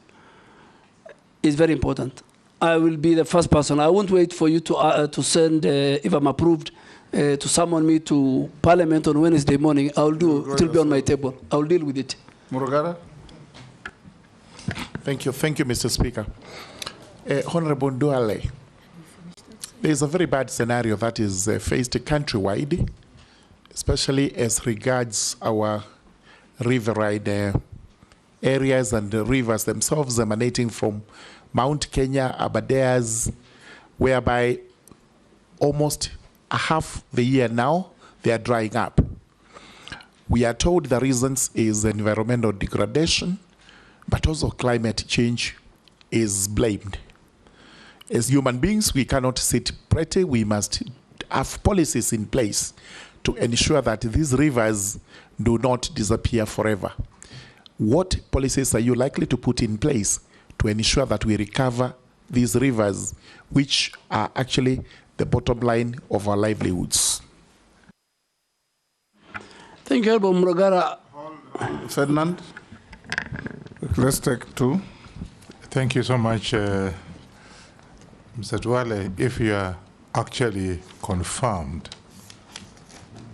is very important. I will be the first person. I won't wait for you to send, if I'm approved, to summon me to Parliament on Wednesday morning. I'll do, it will be on my table. I'll deal with it. Murugara. Thank you, Mr. Speaker. Honorable Duale, there is a very bad scenario that is faced countrywide, especially as regards our riverine areas and the rivers themselves emanating from Mount Kenya, Aberdares, whereby almost a half the year now, they are drying up. We are told the reasons is environmental degradation, but also climate change is blamed. As human beings, we cannot sit pretty. We must have policies in place to ensure that these rivers do not disappear forever. What policies are you likely to put in place to ensure that we recover these rivers, which are actually the bottom line of our livelihoods. Thank you, Honorable Murugara. Ferdinand, let's take two. Thank you so much, Mr. Duale. If you are actually confirmed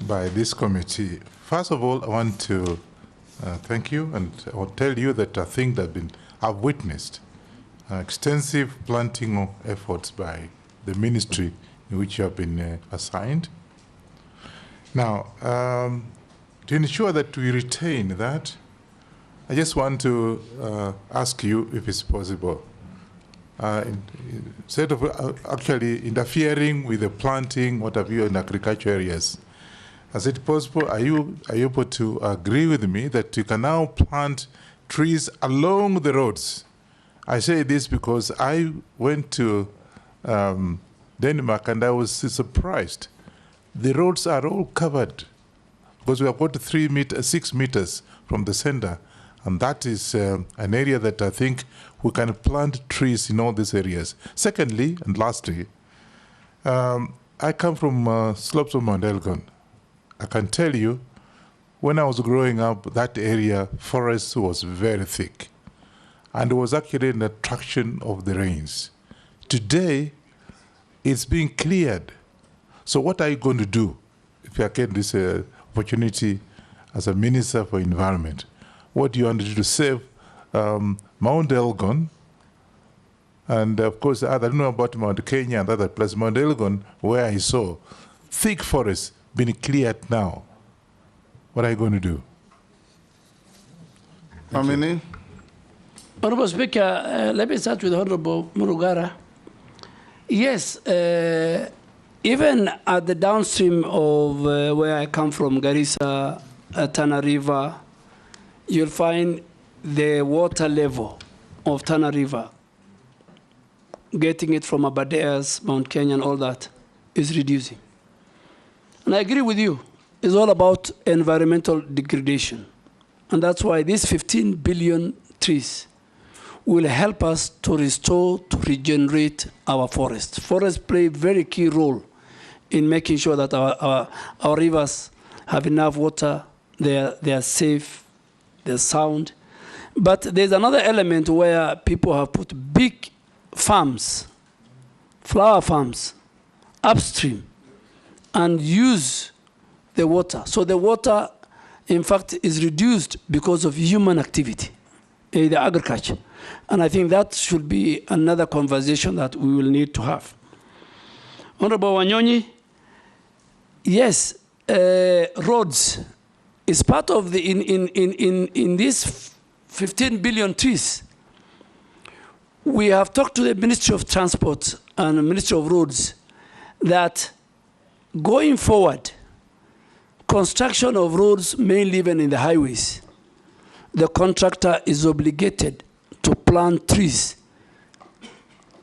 by this committee, first of all, I want to thank you, and I will tell you that I think that I've witnessed extensive planting efforts by the ministry in which you have been assigned. Now, to ensure that we retain that, I just want to ask you if it's possible. Instead of actually interfering with the planting, what have you, in agriculture areas, is it possible, are you able to agree with me that you can now plant trees along the roads? I say this because I went to Denmark and I was surprised. The roads are all covered because we have got 6 meters from the center. And that is an area that I think we can plant trees in all these areas. Secondly, and lastly, I come from slopes of Mount Elgon. I can tell you, when I was growing up, that area, forest was very thick. And it was actually an attraction of the rains. Today, it's being cleared. So what are you going to do if you get this opportunity as a Minister for Environment? What do you want to do to save Mount Elgon? And of course, I don't know about Mount Kenya and other places. Mount Elgon, where I saw thick forests being cleared now. What are you going to do? Amini? Honorable Speaker, let me start with Honorable Murugara. Yes, even at the downstream of where I come from, Garissa, Tana River, you'll find the water level of Tana River, getting it from Abadeas, Mount Kenya, and all that, is reducing. And I agree with you. It's all about environmental degradation. And that's why these 15 billion trees will help us to restore, to regenerate our forests. Forests play a very key role in making sure that our rivers have enough water, they are safe, they're sound. But there's another element where people have put big farms, flower farms, upstream, and use the water. So the water, in fact, is reduced because of human activity, the agriculture. And I think that should be another conversation that we will need to have. Honorable Wanyonyi, yes, roads is part of the, in these 15 billion trees. We have talked to the Ministry of Transport and the Ministry of Roads that going forward, construction of roads, mainly even in the highways, the contractor is obligated to plant trees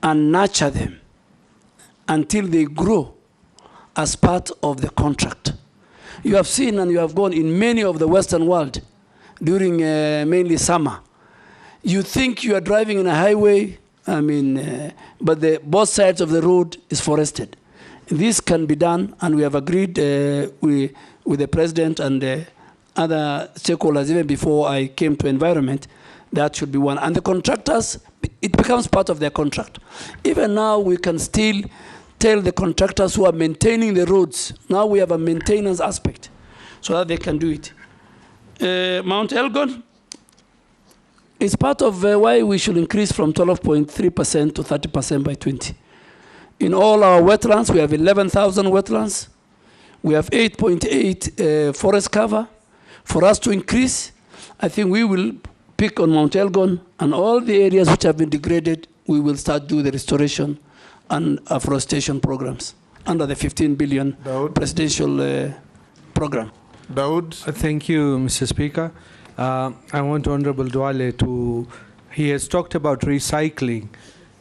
and nurture them until they grow as part of the contract. You have seen and you have gone in many of the Western world during mainly summer. You think you are driving in a highway, but both sides of the road is forested. This can be done, and we have agreed with the President and the other stakeholders, even before I came to environment, that should be one. And the contractors, it becomes part of their contract. Even now, we can still tell the contractors who are maintaining the roads, now we have a maintenance aspect, so that they can do it. Mount Elgon is part of why we should increase from 12.3% to 30% by 20. In all our wetlands, we have 11,000 wetlands. We have 8.8 forest cover. For us to increase, I think we will pick on Mount Elgon, and all the areas which have been degraded, we will start doing the restoration and afforestation programs under the 15 billion presidential program. Daud. Thank you, Mr. Speaker. I want Honorable Duale to, he has talked about recycling,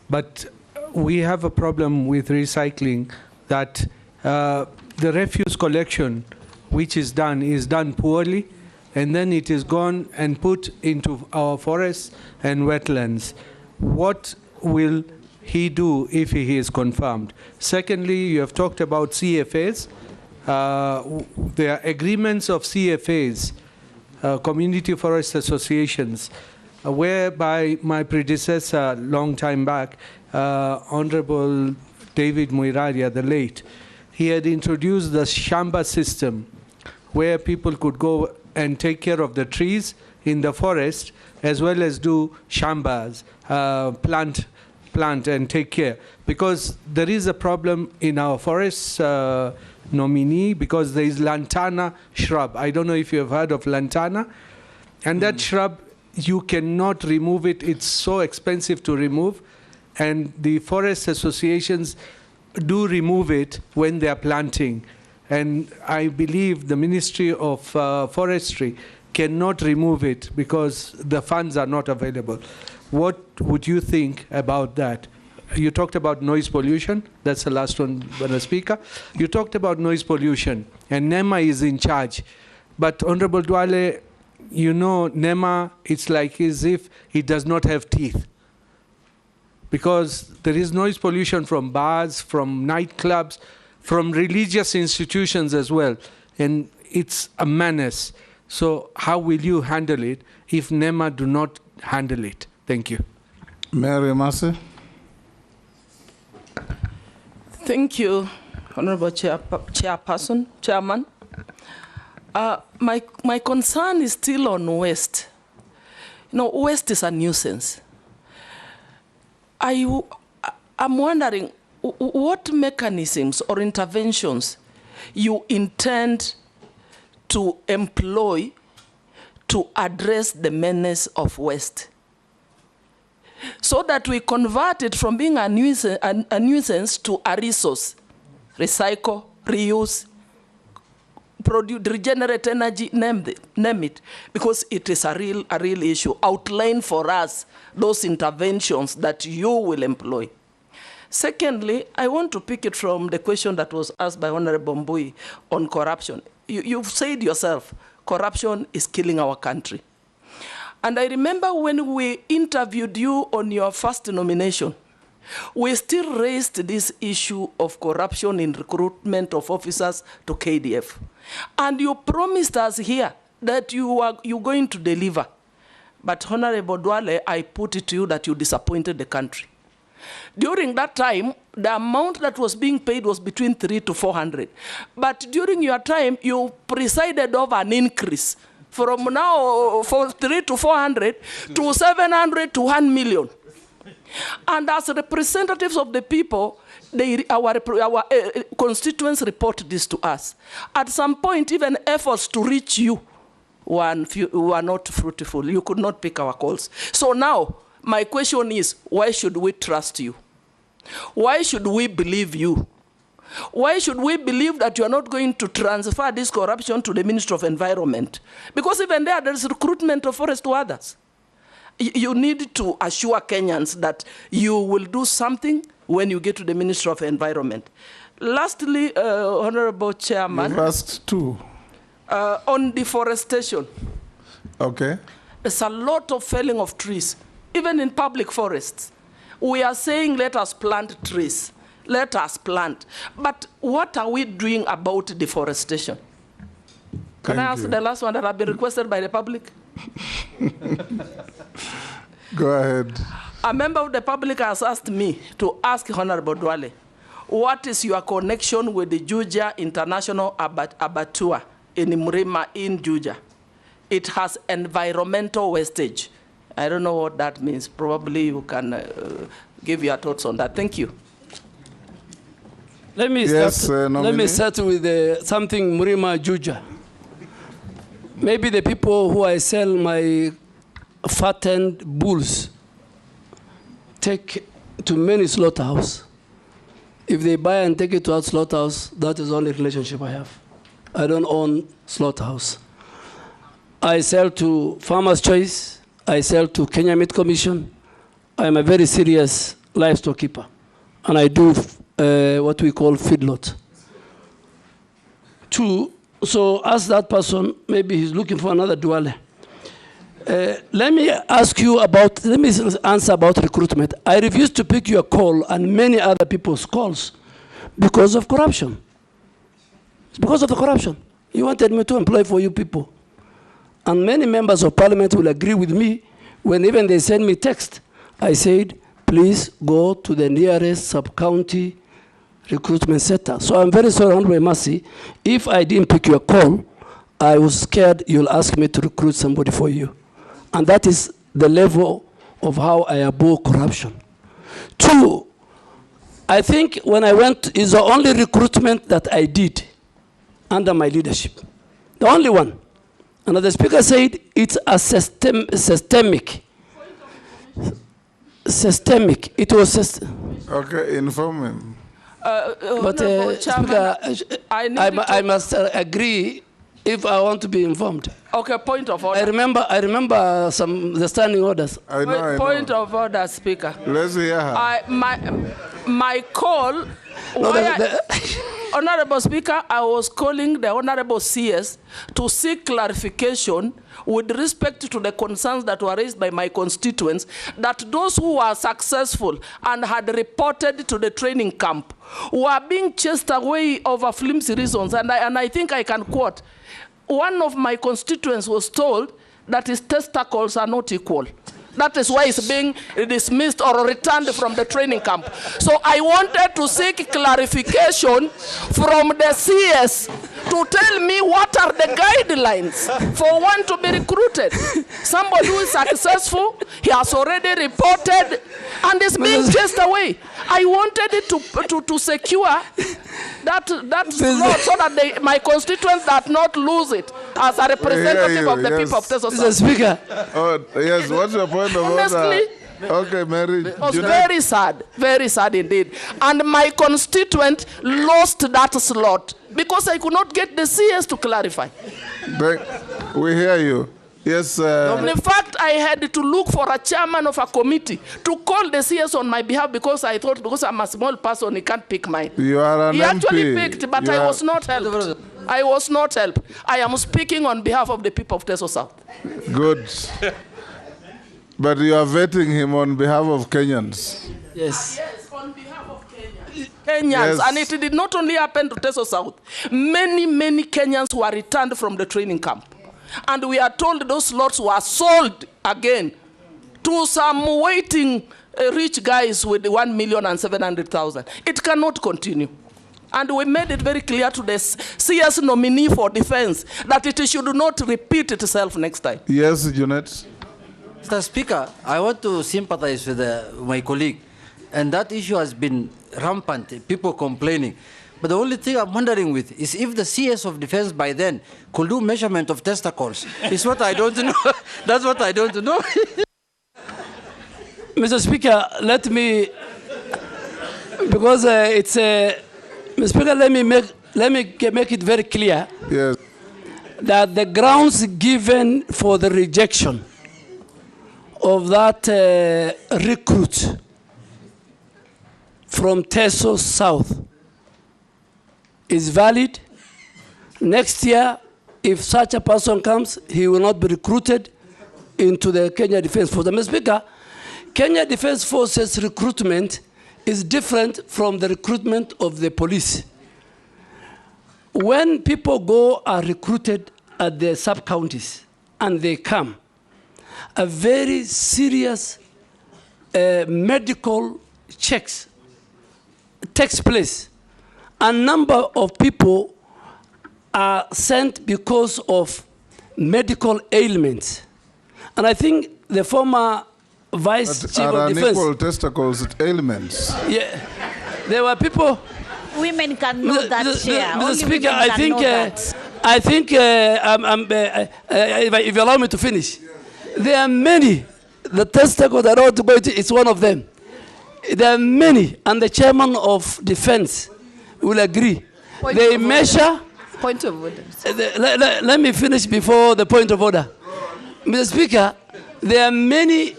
but we have a problem with recycling that the refuse collection which is done poorly, and then it is gone and put into our forests and wetlands. What will he do if he is confirmed? Secondly, you have talked about CFAs. There are agreements of CFAs, Community Forest Associations, whereby my predecessor, long time back, Honorable David Muiraria, the late, he had introduced the Shamba system, where people could go and take care of the trees in the forest, as well as do shambas, plant and take care. Because there is a problem in our forests, Nominee, because there is lantana shrub. I don't know if you have heard of lantana. And that shrub, you cannot remove it. It's so expensive to remove. And the forest associations do remove it when they are planting. And I believe the Ministry of Forestry cannot remove it because the funds are not available. What would you think about that? You talked about noise pollution. That's the last one, Madam Speaker. You talked about noise pollution, and NEMA is in charge. But Honorable Duale, you know, NEMA, it's like as if it does not have teeth. Because there is noise pollution from bars, from nightclubs, from religious institutions as well. And it's a menace. So how will you handle it if NEMA do not handle it? Thank you. Mary Massey. Thank you, Honorable Chairman. My concern is still on waste. You know, waste is a nuisance. I'm wondering what mechanisms or interventions you intend to employ to address the menace of waste, so that we convert it from being a nuisance to a resource. Recycle, reuse, produce, regenerate energy, name it, because it is a real issue. Outline for us those interventions that you will employ. Secondly, I want to pick it from the question that was asked by Honorable Mbui on corruption. You've said yourself, corruption is killing our country. And I remember when we interviewed you on your first nomination, we still raised this issue of corruption in recruitment of officers to KDF. And you promised us here that you're going to deliver. But Honorable Duale, I put it to you that you disappointed the country. During that time, the amount that was being paid was between 300 to 400. But during your time, you presided over an increase from now for 300 to 400 to 700 to 1 million. And as representatives of the people, our constituents report this to us. At some point, even efforts to reach you were not fruitful. You could not pick our calls. So now, my question is, why should we trust you? Why should we believe you? Why should we believe that you are not going to transfer this corruption to the Ministry of Environment? Because even there is recruitment of forest to others. You need to assure Kenyans that you will do something when you get to the Ministry of Environment. Lastly, Honorable Chairman. You've asked two. On deforestation. Okay. There's a lot of felling of trees, even in public forests. We are saying, let us plant trees. Let us plant. But what are we doing about deforestation? Can I ask the last one that have been requested by the public? Go ahead. A member of the public has asked me to ask Honorable Duale, what is your connection with the Juja International Abattoir in Mrima in Juja? It has environmental wastage. I don't know what that means. Probably you can give your thoughts on that. Thank you. Let me start with something Mrima Juja. Maybe the people who I sell my fattened bulls take to many slaughterhouse. If they buy and take it to our slaughterhouse, that is the only relationship I have. I don't own slaughterhouse. I sell to Farmers Choice. I sell to Kenya Meat Commission. I'm a very serious livestock keeper. And I do what we call feedlot. So ask that person, maybe he's looking for another Duale. Let me answer about recruitment. I refuse to pick your call and many other people's calls because of corruption. It's because of the corruption. You wanted me to employ for you people. And many members of parliament will agree with me when even they send me text. I said, please go to the nearest sub-county recruitment center. So I'm very sorry, Honorable Mercy, if I didn't pick your call, I was scared you'll ask me to recruit somebody for you. And that is the level of how I abhor corruption. 2, I think when I went, is the only recruitment that I did under my leadership. The only one. And the speaker said it's a systemic. Systemic. It was Okay, inform him. Speaker, I must agree if I want to be informed. Okay, point of order. I remember the standing orders. I know. Point of order, Speaker. Let's hear her. My call. Honorable Speaker, I was calling the Honorable CS to seek clarification with respect to the concerns that were raised by my constituents, that those who were successful and had reported to the training camp were being chased away over flimsy reasons. And I think I can quote, one of my constituents was told that his testicles are not equal. That is why he's being dismissed or returned from the training camp. So I wanted to seek clarification from the CS to tell me what are the guidelines for one to be recruited. Somebody who is successful, he has already reported and is being chased away. I wanted it to secure that slot so that my constituents that not lose it as a representative of the people of Teso South. Mr. Speaker. Oh, yes, what's your point of order? Honestly, okay, Mary. it was very sad indeed. And my constituent lost that slot because I could not get the CS to clarify. We hear you. Yes. In fact, I had to look for a chairman of a committee to call the CS on my behalf because I thought, because I'm a small person, he can't pick mine. You are an He actually MP. picked, but I was not helped. I was not helped. I am speaking on behalf of the people of Teso South. Good. But you are vetting him on behalf of Kenyans. Yes. Yes, on behalf of Kenyans. Yes. And it did not only happen to Teso South. Many Kenyans were returned from the training camp. And we are told those slots were sold again to some waiting rich guys with 1,700,000. It cannot continue. And we made it very clear to the CS nominee for defense that it should not repeat itself next time. Yes, Junet. Mr. Speaker, I want to sympathize with my colleague. And that issue has been rampant, people complaining. But the only thing I'm wondering with is if the CS of defense by then could do measurement of testicles. It's what I don't know. That's what I don't know. Mr. Speaker, let me, because it's a, Mr. Speaker, let me make it very clear. Yes. That the grounds given for the rejection of that recruit from Teso South is valid. Next year, if such a person comes, he will not be recruited into the Kenya Defense Force. Mr. Speaker, Kenya Defense Force's recruitment is different from the recruitment of the police. When people go are recruited at the sub-counties and they come, a very serious medical checks takes place. A number of people are sent because of medical ailments. And I think the former Vice Chief of Defense... unequal testicles ailments. Yeah, there were people... Women can know that, Chair. Mr. Only Speaker, women can know that. I think, if you allow me to finish, there are many. The testicle that I want to go to is one of them. There are many, and the chairman of defense will agree. They measure. Point of order. Let me finish before the point of order. Mr. Speaker, there are many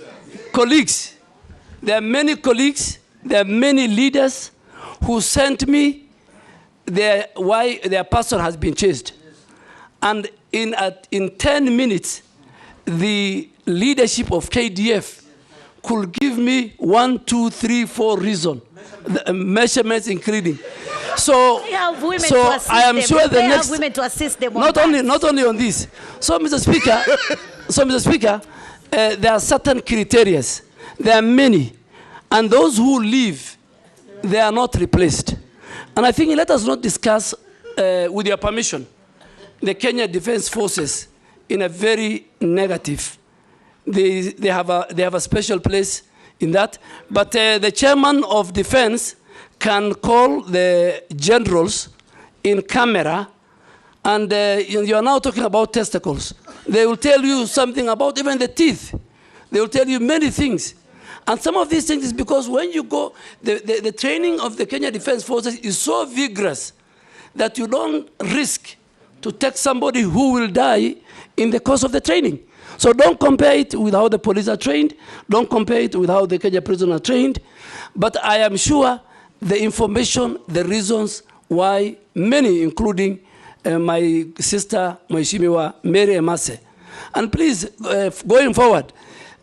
colleagues. There are many leaders who sent me why their person has been chased. And in 10 minutes, the leadership of KDF could give me 1, 2, 3, 4 reasons, measurements including. So, I am sure the next. Women to assist them not only on this. So, Mr. Speaker, there are certain criteria. There are many, and those who leave, they are not replaced. And I think let us not discuss, with your permission, the Kenya Defense Forces in a very negative. They have a special place in that. But the chairman of defense can call the generals in camera, and you are now talking about testicles. They will tell you something about even the teeth. They will tell you many things. And some of these things is because when you go, the training of the Kenya Defense Forces is so vigorous that you don't risk to take somebody who will die in the course of the training. So don't compare it with how the police are trained. Don't compare it with how the Kenya prisoners are trained. But I am sure the information, the reasons why many, including my sister, Mheshimiwa Mary Emase. And please, going forward,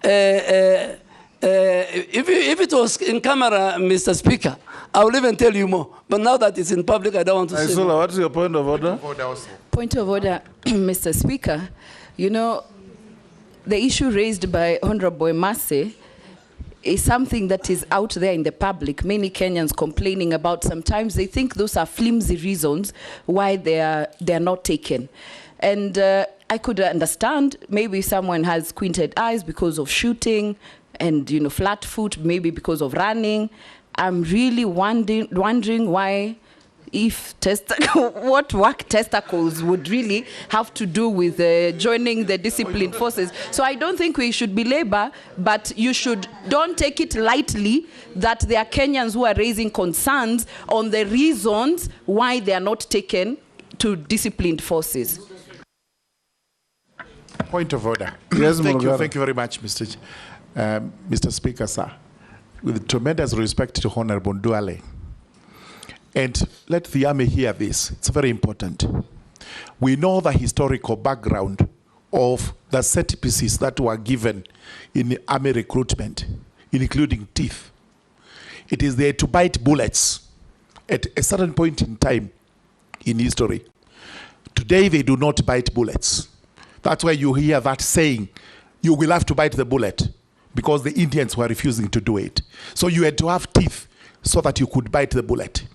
if it was in camera, Mr. Speaker, I will even tell you more. But now that it's in public, I don't want to say more. What's your point of order? Point of order, Mr. Speaker. You know, the issue raised by Honorable Emase is something that is out there in the public. Many Kenyans complaining about. Sometimes they think those are flimsy reasons why they are not taken. And I could understand maybe someone has squinted eyes because of shooting and, you know, flat foot, maybe because of running. I'm really wondering why, if what work testicles would really have to do with joining the disciplined forces. So I don't think we should belabor, but don't take it lightly that there are Kenyans who are raising concerns on the reasons why they are not taken to disciplined forces. Point of order. Yes, thank you very much, Mr. Speaker, sir. With tremendous respect to Honorable Duale. And let the Army hear this. It's very important. We know the historical background of the set pieces that were given in the Army recruitment, including teeth. It is there to bite bullets at a certain point in time in history. Today, they do not bite bullets. That's why you hear that saying, you will have to bite the bullet, because the Indians were refusing to do it. So you had to have teeth so that you could bite the bullet.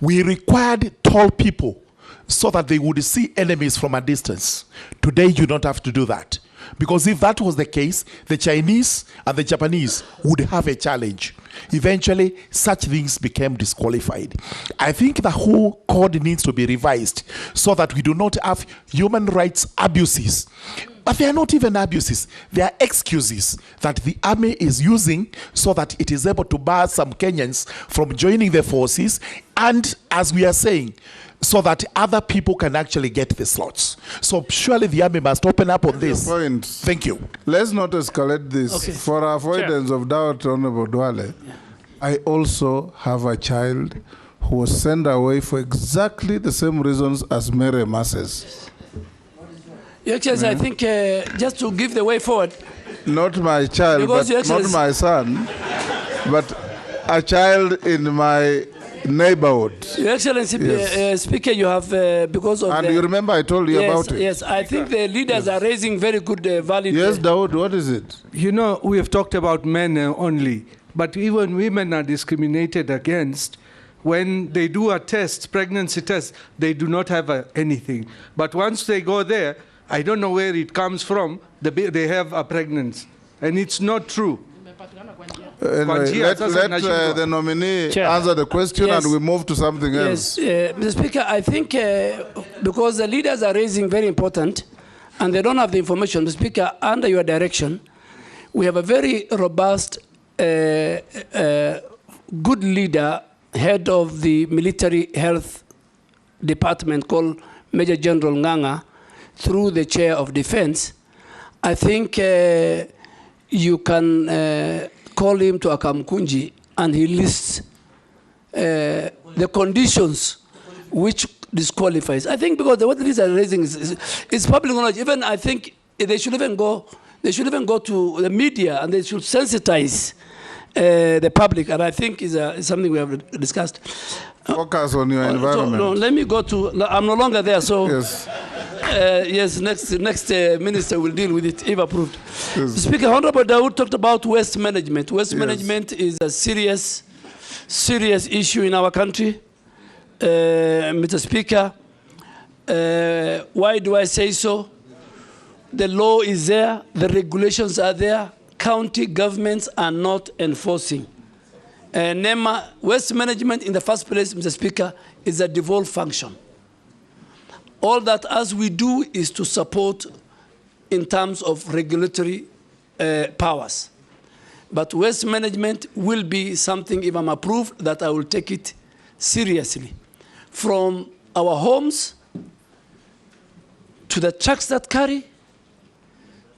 We required tall people so that they would see enemies from a distance. Today, you don't have to do that. Because if that was the case, the Chinese and the Japanese would have a challenge. Eventually, such things became disqualified. I think the whole code needs to be revised so that we do not have human rights abuses. But they are not even abuses. They are excuses that the army is using so that it is able to bar some Kenyans from joining the forces, and, as we are saying, so that other people can actually get the slots. So surely the army must open up on this. Point. Thank you. Let's not escalate this. Okay. For avoidance of doubt, Honorable Duale, I also have a child who was sent away for exactly the same reasons as Mary Masses. Your Excellency, I think just to give the way forward. Not my child, but not my son, but a child in my neighborhood. Your Excellency, Yes. Speaker, you have, because of And you remember I told you about it. Yes, I think the leaders are raising very good valid. Yes, Dawood, what is it? You know, we have talked about men only, but even women are discriminated against. When they do a test, pregnancy test, they do not have anything. But once they go there, I don't know where it comes from, they have a pregnancy. And it's not true. Anyway, let the nominee answer the question, and we move to something else. Yes, Mr. Speaker, I think because the leaders are raising very important and they don't have the information, Mr. Speaker, under your direction, we have a very robust, good leader, head of the military health department called Major General Nganga, through the chair of defense. I think you can call him to Akamkunji, and he lists the conditions which disqualifies. I think because what these are raising is public knowledge. Even I think they should even go They should even go to the media and they should sensitize the public. And I think is something we have discussed. Focus on your environment. So, no, let me go to, I'm no longer there, so. Yes. Yes, next minister will deal with it if approved. Yes. Speaker, Honorable Dawood talked about waste management. Waste management is a serious issue in our country. Mr. Speaker, why do I say so? The law is there, the regulations are there, county governments are not enforcing. NEMA, waste management in the first place, Mr. Speaker, is a devolved function. All that as we do is to support in terms of regulatory powers. But waste management will be something, if I'm approved, that I will take it seriously. From our homes, to the trucks that carry,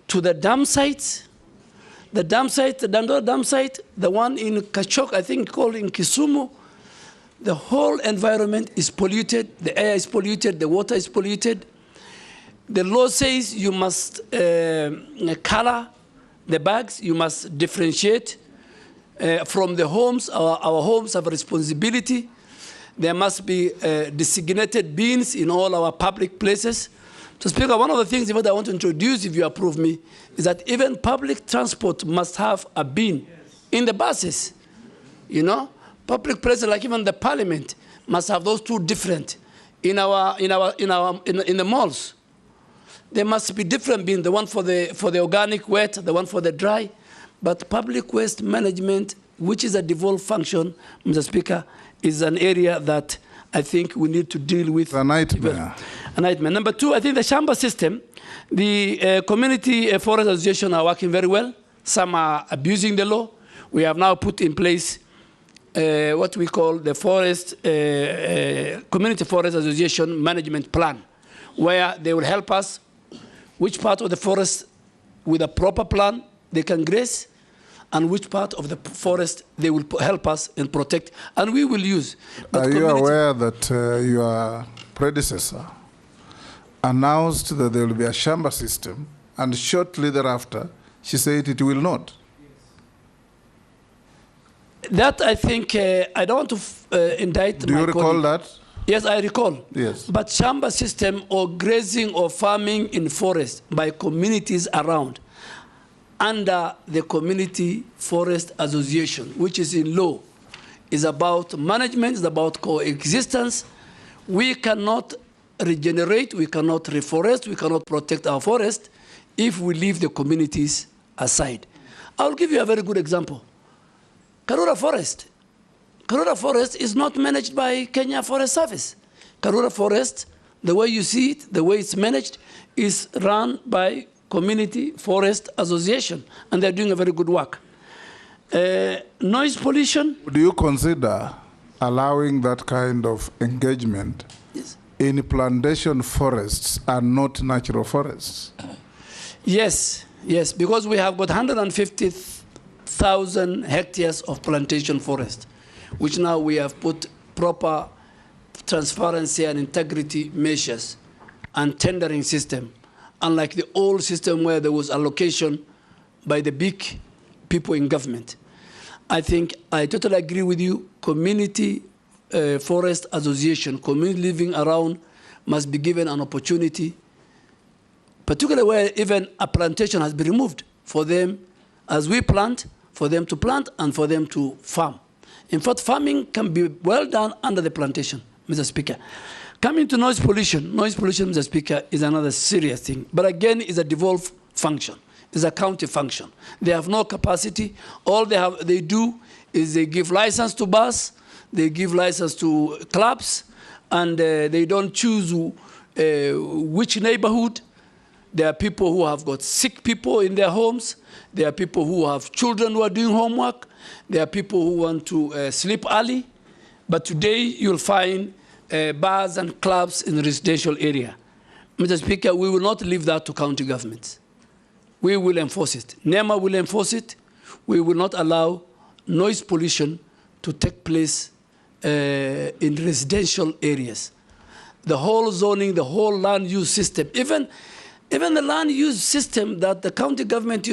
to the dam sites, the Dandora dam site, the one in Kachok, I think called in Kisumu, the whole environment is polluted, the air is polluted, the water is polluted. The law says you must color the bags, you must differentiate from the homes. Our homes have a responsibility. There must be designated bins in all our public places. So, Speaker, one of the things that I want to introduce, if you approve me, is that even public transport must have a bin in the buses, you know? Public places, like even the parliament, must have those two different. In the malls, there must be different bins. The one for the organic wet, the one for the dry. But public waste management, which is a devolved function, Mr. Speaker, is an area that I think we need to deal with. A nightmare. A nightmare. Number two, I think the Shamba system, the community forest association are working very well. Some are abusing the law. We have now put in place what we call the Community Forest Association Management Plan, where they will help us which part of the forest with a proper plan they can graze, and which part of the forest they will help us and protect, and we will use. But are you aware that your predecessor announced that there will be a Shamba system, and shortly thereafter, she said it will not? That I think, I don't want to indict my Do you recall that? Yes, I recall. Yes. But Shamba system or grazing or farming in forest by communities around under the Community Forest Association, which is in law, is about management, is about coexistence. We cannot regenerate, we cannot reforest, we cannot protect our forest if we leave the communities aside. I'll give you a very good example. Karura Forest. Karura Forest is not managed by Kenya Forest Service. Karura Forest, the way you see it, the way it's managed, is run by Community Forest Association, and they're doing a very good work. Noise pollution. Do you consider allowing that kind of engagement in plantation forests and not natural forests? Yes, yes, because we have got 150,000 hectares of plantation forest, which now we have put proper transparency and integrity measures and tendering system, unlike the old system where there was allocation by the big people in government. I think I totally agree with you. Community Forest Association, community living around must be given an opportunity, particularly where even a plantation has been removed, for them, as we plant, for them to plant and for them to farm. In fact, farming can be well done under the plantation, Mr. Speaker. Coming to noise pollution, Mr. Speaker, is another serious thing. But again, it's a devolved function. It's a county function. They have no capacity. All they do is they give license to bus, they give license to clubs, and they don't choose which neighborhood. There are people who have got sick people in their homes. There are people who have children who are doing homework. There are people who want to sleep early. But today, you'll find bars and clubs in the residential area. Mr. Speaker, we will not leave that to county governments. We will enforce it. NEMA will enforce it. We will not allow noise pollution to take place in residential areas. The whole zoning, the whole land use system, even Even the land use system that the county government,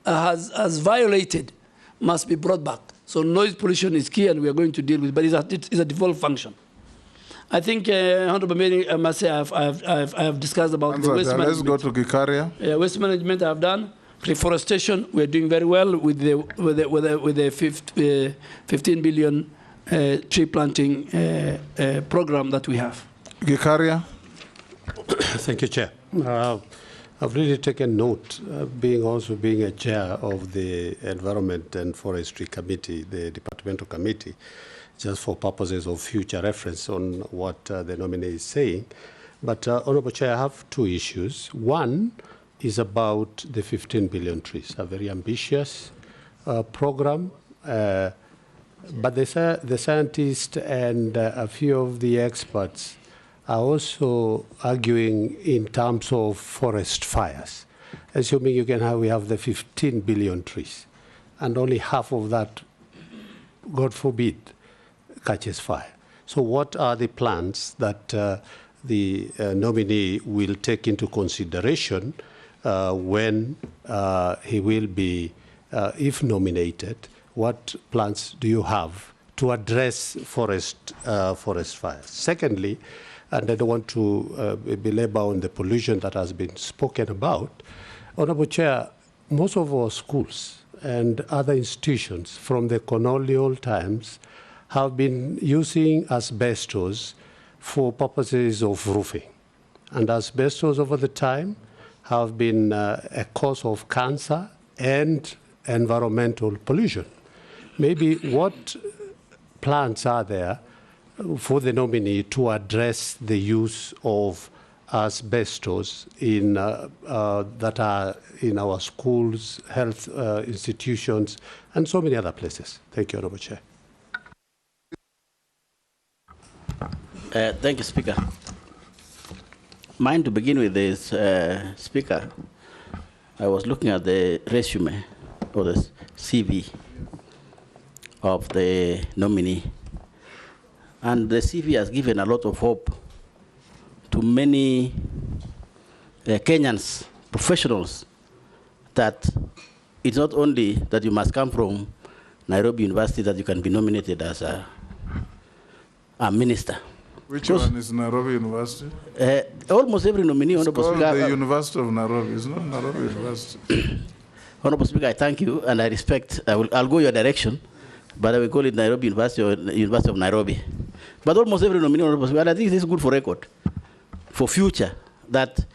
has violated must be brought back. So noise pollution is key, and we are going to deal with it, but it's a default function. I think, Honorable Mayor, I must say I have discussed about the waste management. Let's go to Gikaria. Waste management I have done. Reforestation, we're doing very well with the 15 billion tree planting program that we have. Gikaria. Thank you, Chair. I've really taken note, being a chair of the Environment and Forestry Committee, the departmental committee, just for purposes of future reference on what the nominee is saying. But, Honourable Chair, I have two issues. One is about the 15 billion trees, a very ambitious program. But the scientists and a few of the experts are also arguing in terms of forest fires. Assuming we have the 15 billion trees, and only half of that, God forbid, catches fire. So what are the plans that the nominee will take into consideration when he will be, if nominated? What plans do you have to address forest fires? Secondly, and I don't want to belabor on the pollution that has been spoken about, Honourable Chair, most of our schools and other institutions from the colonial times have been using asbestos for purposes of roofing. And asbestos over the time have been a cause of cancer and environmental pollution. Maybe what plans are there for the nominee to address the use of asbestos that are in our schools, health institutions, and so many other places? Thank you, Honourable Chair. Thank you, Speaker. Mine to begin with is, Speaker, I was looking at the resume or the CV of the nominee. And the CV has given a lot of hope to many Kenyans, professionals, that it's not only that you must come from Nairobi University that you can be nominated as a minister. Which one is Nairobi University? Almost every nominee, Honourable Speaker. Speaker. The University of Nairobi. It's not Nairobi University. Honourable Speaker, I thank you and I respect. I'll go your direction, but I will call it Nairobi University or University of Nairobi. But almost every nominee, Honourable Speaker, and I think this is good for record, for future, that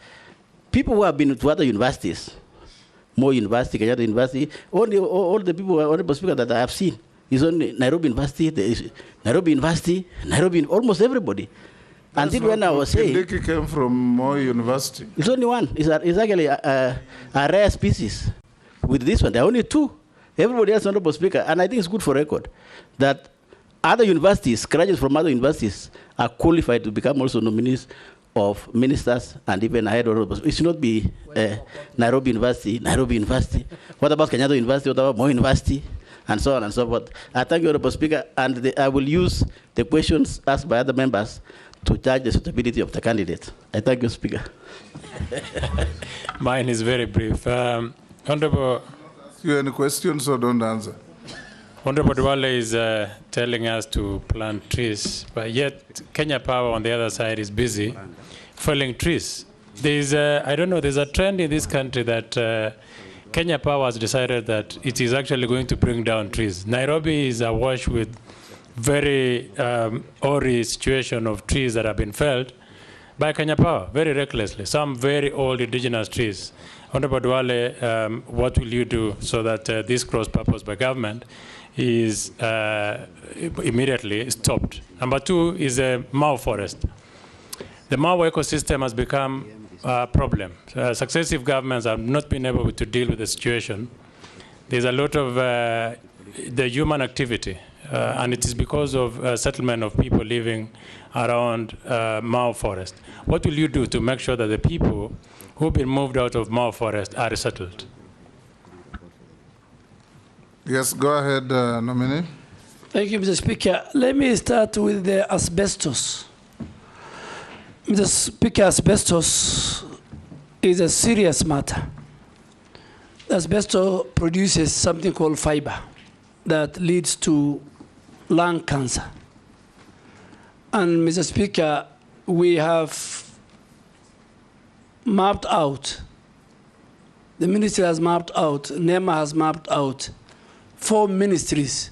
people who have been to other universities, Moi University, Kenyatta University, all the people, Honourable Speaker, that I have seen, is only Nairobi University, Nairobi, almost everybody. Until when I was saying... Kindiki came from Moi University. It's only one. It's actually a rare species. With this one, there are only two. Everybody else, Honourable Speaker, and I think it's good for record, that other universities, graduates from other universities, are qualified to become also nominees of ministers and even ahead of it should not be Nairobi University. What about Kenyatta University? What about Moi University? And so on and so forth. I thank you, Honourable Speaker, and I will use the questions asked by other members to judge the suitability of the candidate. I thank you, Speaker. Mine is very brief. Honourable... You have any questions or don't answer? Honourable Duale is telling us to plant trees, but yet Kenya Power on the other side is busy felling trees. There's a trend in this country that Kenya Power has decided that it is actually going to bring down trees. Nairobi is awash with very hoary situation of trees that have been felled by Kenya Power, very recklessly, some very old indigenous trees. Honourable Duale, what will you do so that this cross-purpose by government is immediately stopped? Number two is the Mau forest. The Mau ecosystem has become a problem. Successive governments have not been able to deal with the situation. There's a lot of the human activity, and it is because of settlement of people living around Mau forest. What will you do to make sure that the people who've been moved out of Mau forest are resettled? Yes, go ahead, nominee. Thank you, Mr. Speaker. Let me start with the asbestos. Mr. Speaker, asbestos is a serious matter. Asbestos produces something called fiber that leads to lung cancer. And Mr. Speaker, we have mapped out, the ministry has mapped out, NEMA has mapped out 4 ministries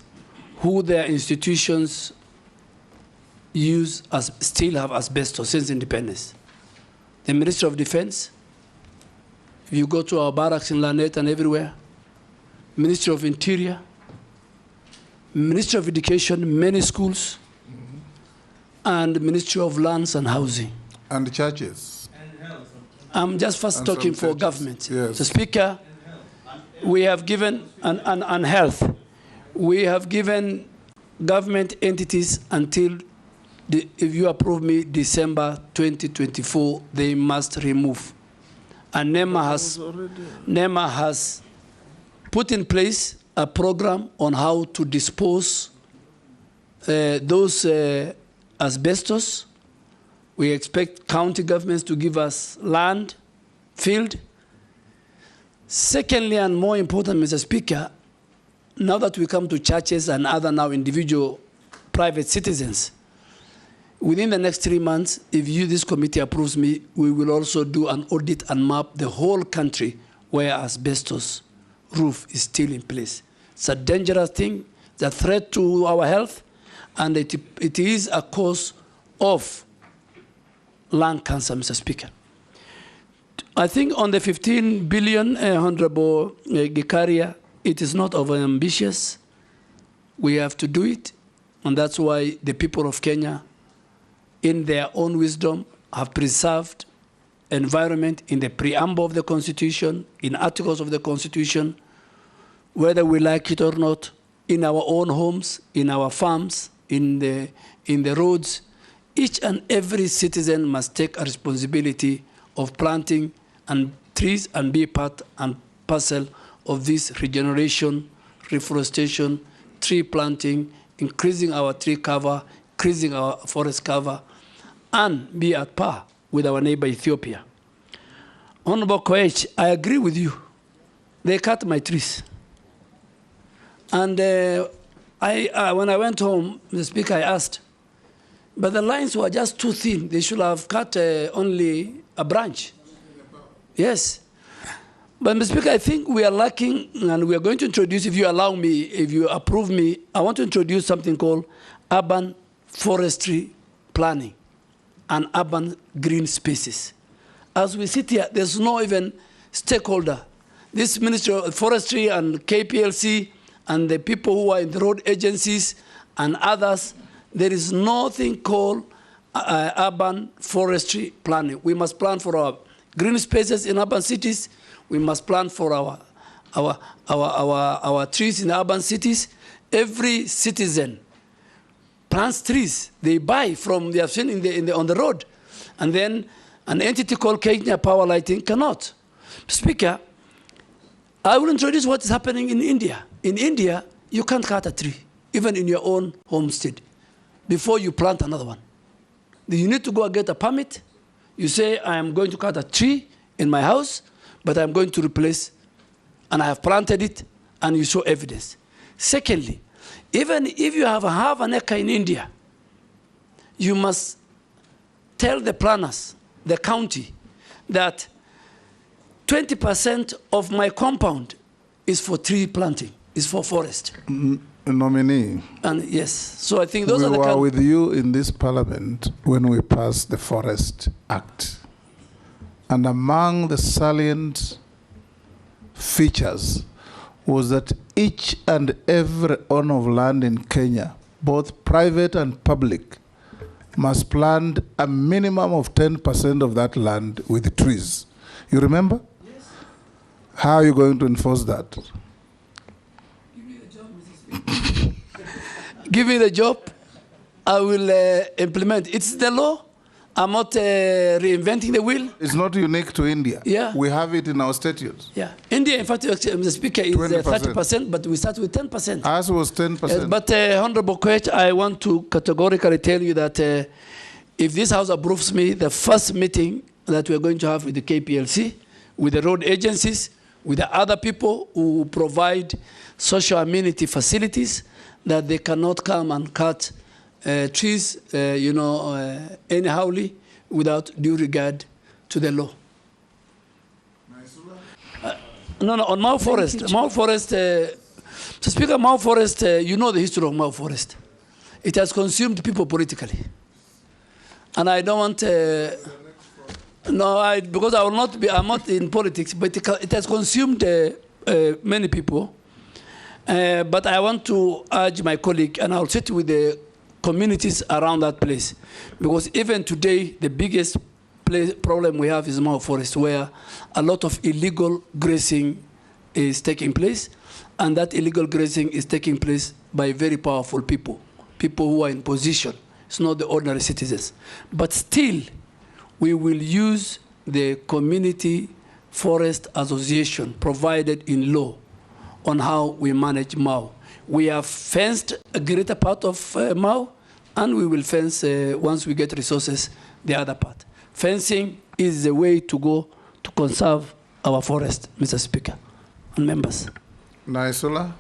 who their institutions use as still have asbestos since independence. The Ministry of Defense, if you go to our barracks in Lanet and everywhere, Ministry of Interior, Ministry of Education, many schools, and Ministry of Lands and Housing. And churches. I'm just first talking for government. Yes. So Speaker, we have given, and health, we have given government entities until, if you approve me, December 2024, they must remove. And NEMA has put in place a program on how to dispose those asbestos. We expect county governments to give us land, field. Secondly, and more important, Mr. Speaker, now that we come to churches and other now individual private citizens, within the next 3 months, if this committee approves me, we will also do an audit and map the whole country where asbestos roof is still in place. It's a dangerous thing, it's a threat to our health, and it is a cause of lung cancer, Mr. Speaker. I think on the 15 billion, Honorable Gikaria, it is not over-ambitious. We have to do it, and that's why the people of Kenya, in their own wisdom, have preserved environment in the preamble of the Constitution, in articles of the Constitution, whether we like it or not, in our own homes, in our farms, in the roads. Each and every citizen must take a responsibility of planting and trees and be part and parcel of this regeneration, reforestation, tree planting, increasing our tree cover, increasing our forest cover, and be at par with our neighbor Ethiopia. Honorable Koech, I agree with you. They cut my trees. And when I went home, Mr. Speaker, I asked, but the lines were just too thin. They should have cut only a branch. Yes. But, Mr. Speaker, I think we are lacking, and we are going to introduce, if you allow me, if you approve me, I want to introduce something called urban forestry planning and urban green spaces. As we sit here, there's no even stakeholder. This Ministry of Forestry and KPLC and the people who are in the road agencies and others, there is nothing called urban forestry planning. We must plan for our green spaces in urban cities. We must plan for our trees in urban cities. Every citizen plants trees. They buy from, they have seen on the road. And then an entity called Kenya Power Lighting cannot. Speaker, I will introduce what is happening in India. In India, you can't cut a tree, even in your own homestead, before you plant another one. You need to go and get a permit. You say, I am going to cut a tree in my house, but I'm going to replace, and I have planted it, and you show evidence. Secondly, even if you have half an acre in India, you must tell the planners, the county, that 20% of my compound is for tree planting, is for forest. Nominee. And yes, so I think those are the... We were with you in this parliament when we passed the Forest Act. And among the salient features was that each and every owner of land in Kenya, both private and public, must plant a minimum of 10% of that land with trees. You remember? Yes. How are you going to enforce that? Give me the job, I will implement. It's the law. I'm not reinventing the wheel. It's not unique to India. Yeah. We have it in our statutes. Yeah. India, in fact, the Speaker, is 30%, but we start with 10%. Ours was 10%. Yes, but, Honorable Koech, I want to categorically tell you that if this House approves me, the first meeting that we are going to have with the KPLC, with the road agencies, with the other people who provide social amenity facilities, that they cannot come and cut trees, anyhowly, without due regard to the law. No, on Mau Forest. Mr. Speaker, Mau Forest, you know the history of Mau Forest. It has consumed people politically. And I don't want, because I will not be, I'm not in politics, but it has consumed many people. But I want to urge my colleague, and I'll sit with the communities around that place. Because even today, the biggest problem we have is Mau Forest, where a lot of illegal grazing is taking place. And that illegal grazing is taking place by very powerful people who are in position. It's not the ordinary citizens. But still, we will use the Community Forest Association provided in law on how we manage Mau. We have fenced a greater part of Mau, and we will fence, once we get resources, the other part. Fencing is the way to go to conserve our forest, Mr. Speaker and members. Naisula.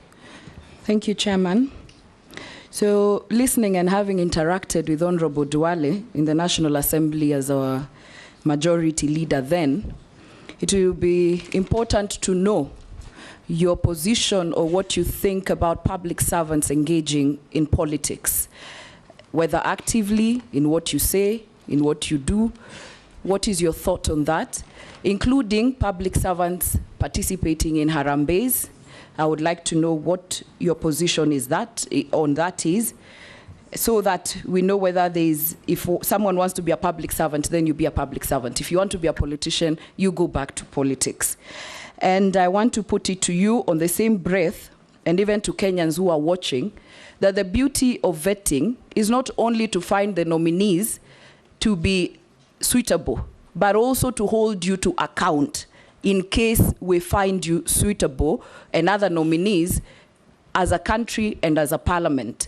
Thank you, Chairman. So, listening and having interacted with Honorable Duale in the National Assembly as our majority leader then, it will be important to know your position or what you think about public servants engaging in politics, whether actively, in what you say, in what you do. What is your thought on that, including public servants participating in harambees? I would like to know what your position is on that is, so that we know whether if someone wants to be a public servant, then you be a public servant. If you want to be a politician, you go back to politics. And I want to put it to you on the same breath, and even to Kenyans who are watching, that the beauty of vetting is not only to find the nominees to be suitable, but also to hold you to account in case we find you suitable and other nominees as a country and as a parliament.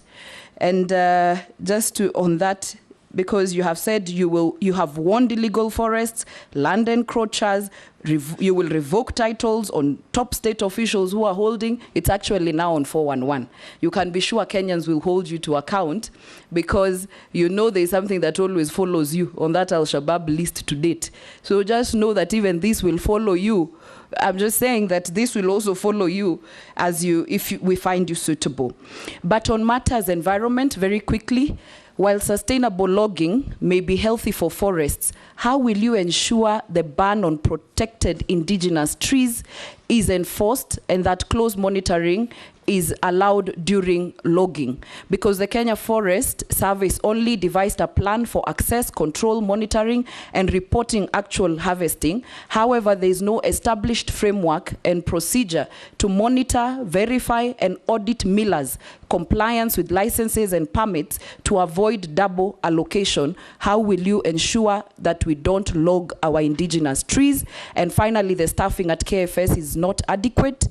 And on that, because you have said you have warned illegal forests, land encroachers, you will revoke titles on top state officials who are holding. It's actually now on 411. You can be sure Kenyans will hold you to account, because you know there's something that always follows you on that Al-Shabaab list to date. So just know that even this will follow you. I'm just saying that this will also follow you if we find you suitable. But on matters environment, very quickly, while sustainable logging may be healthy for forests, how will you ensure the ban on protected indigenous trees is enforced and that close monitoring is allowed during logging? Because the Kenya Forest Service only devised a plan for access, control, monitoring, and reporting actual harvesting. However, there is no established framework and procedure to monitor, verify, and audit millers' compliance with licenses and permits to avoid double allocation. How will you ensure that we don't log our indigenous trees? And finally, the staffing at KFS is not adequate.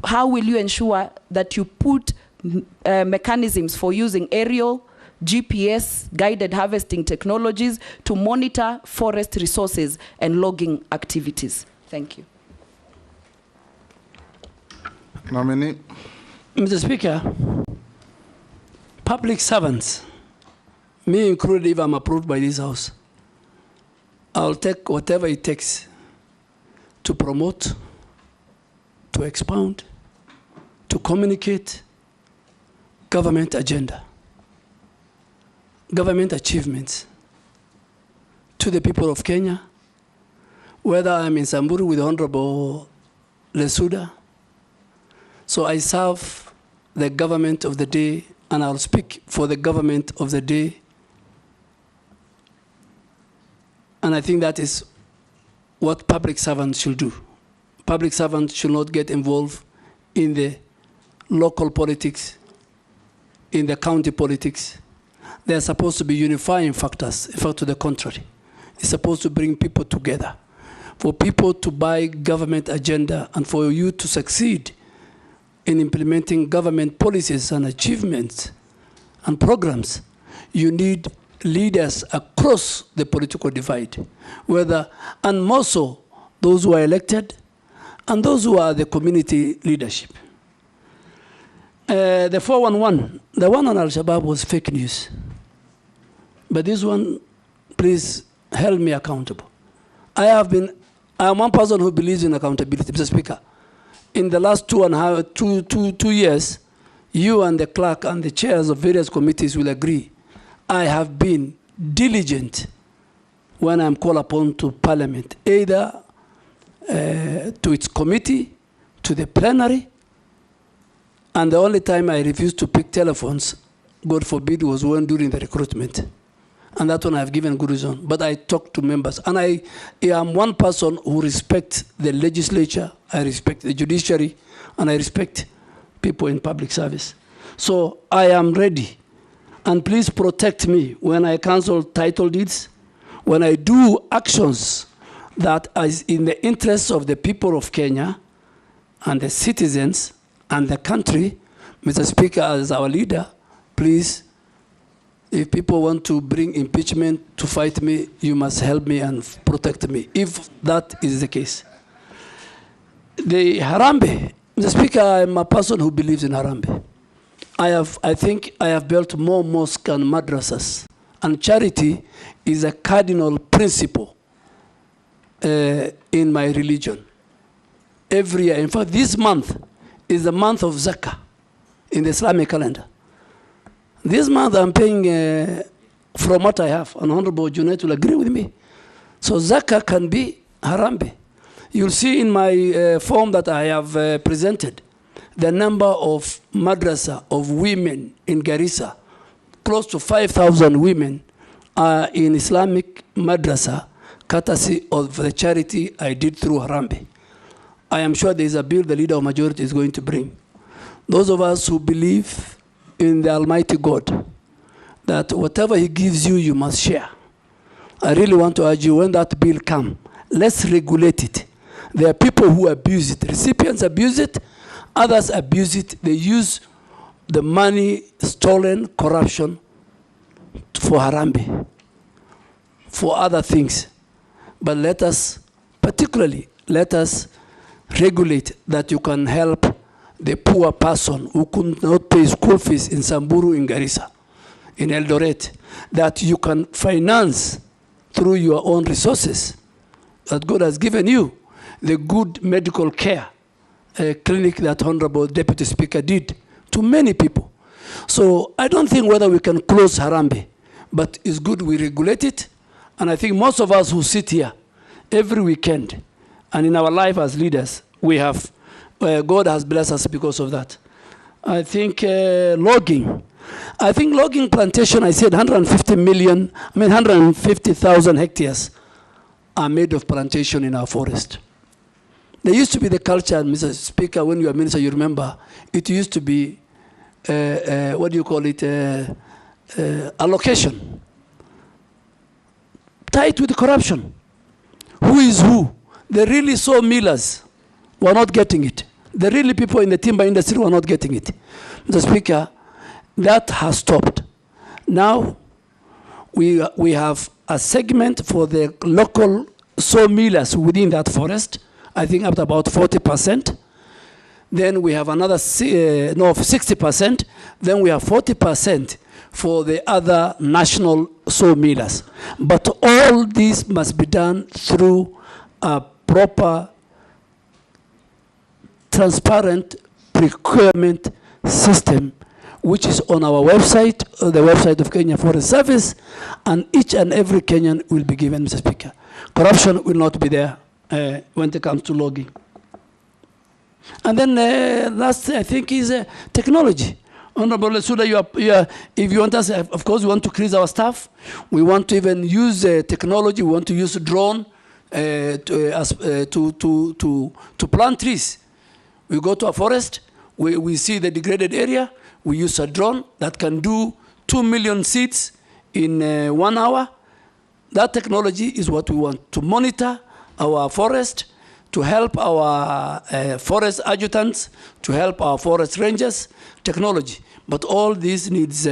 How will you ensure that you put mechanisms for using aerial, GPS, guided harvesting technologies to monitor forest resources and logging activities? Thank you. Nominee. Mr. Speaker, public servants, me included if I'm approved by this House, I'll take whatever it takes to promote, to expound, to communicate government agenda, government achievements to the people of Kenya, whether I'm in Samburu with Honorable Lesuda. So I serve the government of the day, and I'll speak for the government of the day. And I think that is what public servants should do. Public servants should not get involved in the local politics, in the county politics. They are supposed to be unifying factors. In fact, to the contrary. It's supposed to bring people together. For people to buy government agenda and for you to succeed in implementing government policies and achievements and programs, you need leaders across the political divide, and more so those who are elected and those who are the community leadership. The 411, the one on Al-Shabaab was fake news. But this one, please hold me accountable. I am one person who believes in accountability, Mr. Speaker. In the last 2 years, you and the clerk and the chairs of various committees will agree, I have been diligent when I'm called upon to Parliament, either to its committee, to the plenary, and the only time I refused to pick telephones, God forbid, was when during the recruitment. And that one I've given good reason. But I talk to members. And I am one person who respects the legislature, I respect the judiciary, and I respect people in public service. So I am ready. And please protect me when I cancel title deeds, when I do actions that is in the interests of the people of Kenya and the citizens and the country. Mr. Speaker, as our leader, please, if people want to bring impeachment to fight me, you must help me and protect me, if that is the case. The Harambee, Mr. Speaker, I'm a person who believes in Harambee. I think I have built more mosques and madrasas, and charity is a cardinal principle in my religion. Every year, in fact, this month is the month of Zakah in the Islamic calendar. This month I'm paying from what I have, and Honorable Junaid will agree with me. So Zakah can be Harambee. You'll see in my form that I have presented the number of madrasa of women in Garissa. Close to 5,000 women are in Islamic madrasa, courtesy of the charity I did through Harambee. I am sure there is a bill the leader of majority is going to bring. Those of us who believe in the Almighty God, that whatever He gives you, you must share. I really want to urge you, when that bill comes, let's regulate it. There are people who abuse it. Recipients abuse it. Others abuse it. They use the money stolen, corruption, for Harambee, for other things. But let us, particularly, let us regulate that you can help the poor person who could not pay school fees in Samburu, in Garissa, in Eldoret, that you can finance through your own resources that God has given you, the good medical care clinic that Honorable Deputy Speaker did to many people. So I don't think whether we can close Harambee, but it's good we regulate it. And I think most of us who sit here every weekend and in our life as leaders, we have, God has blessed us because of that. I think logging. I think logging plantation, I said 150,000 hectares are made of plantation in our forest. There used to be the culture, Mr. Speaker, when you were minister, you remember, it used to be, what do you call it, allocation. Tied with corruption. Who is who? The really sawmillers were not getting it. The really people in the timber industry were not getting it. Mr. Speaker, that has stopped. Now, we have a segment for the local sawmillers within that forest, I think up to about 40%. Then we have another 60%. Then we have 40% for the other national sawmillers. But all this must be done through a proper, transparent procurement system, which is on our website, the website of Kenya Forest Service, and each and every Kenyan will be given, Mr. Speaker. Corruption will not be there when it comes to logging. And then last, I think, is technology. Honorable Suda, if you want us, of course, we want to increase our staff. We want to even use technology. We want to use drone to plant trees. We go to a forest, we see the degraded area, we use a drone that can do 2 million seeds in 1 hour. That technology is what we want to monitor our forest, to help our forest adjutants, to help our forest rangers, technology. But all this needs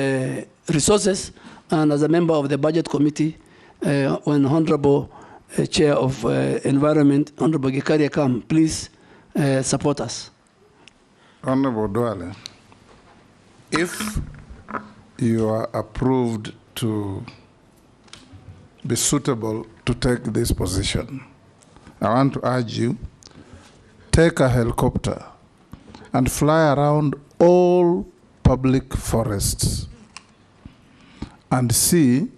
resources, and as a member of the Budget Committee, when Honorable Chair of Environment, Honorable Gikaria come, please support us. Honorable Duale, if you are approved to be suitable to take this position, I want to urge you, take a helicopter and fly around all public forests and see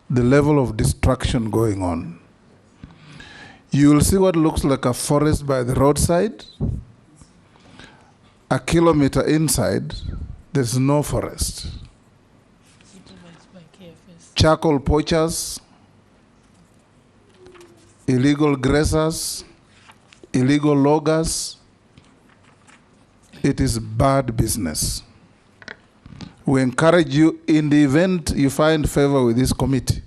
the level of destruction going on. You will see what looks like a forest by the roadside. A kilometer inside, there's no forest. Charcoal poachers, illegal grazers, illegal loggers. It is bad business. We encourage you, in the event you find favor with this committee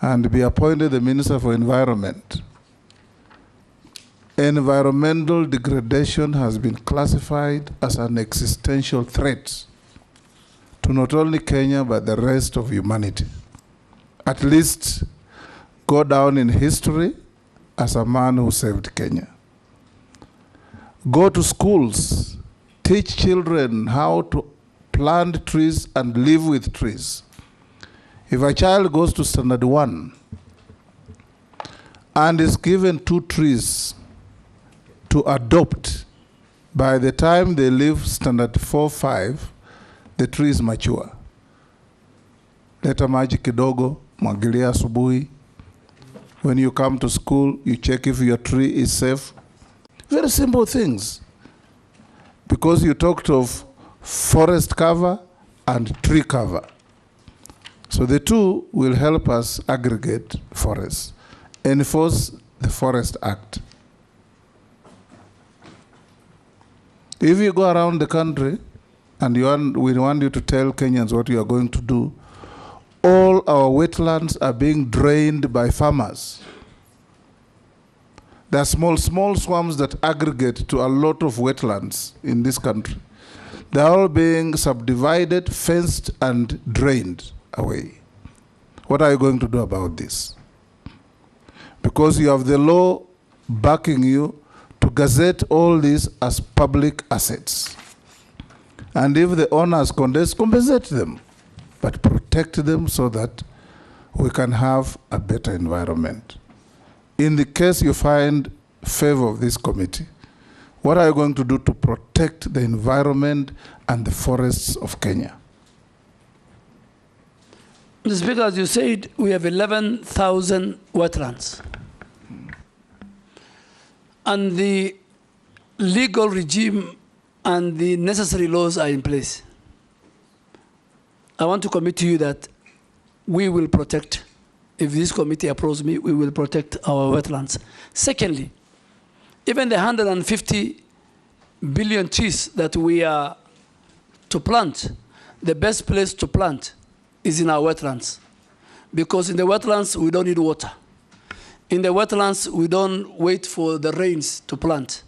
and be appointed the Minister for Environment. Environmental degradation has been classified as an existential threat to not only Kenya, but the rest of humanity. At least go down in history as a man who saved Kenya. Go to schools, teach children how to plant trees and live with trees. If a child goes to standard 1 and is given 2 trees to adopt, by the time they leave standard 4, 5, the tree is mature. Leta maji kidogo, mwagilia asubuhi. When you come to school, you check if your tree is safe. Very simple things. Because you talked of forest cover and tree cover. So the two will help us aggregate forests, enforce the Forest Act. If you go around the country and we want you to tell Kenyans what you are going to do, all our wetlands are being drained by farmers. There are small swamps that aggregate to a lot of wetlands in this country. They are all being subdivided, fenced, and drained away. What are you going to do about this? Because you have the law backing you to gazette all these as public assets. And if the owners compensate them, but protect them so that we can have a better environment. In the case you find favor of this committee, what are you going to do to protect the environment and the forests of Kenya? Mr. Speaker, as you said, we have 11,000 wetlands. And the legal regime and the necessary laws are in place. I want to commit to you that we will protect, if this committee approves me, we will protect our wetlands. Secondly, even the 150 billion trees that we are to plant, the best place to plant is in our wetlands. Because in the wetlands, we don't need water. In the wetlands, we don't wait for the rains to plant.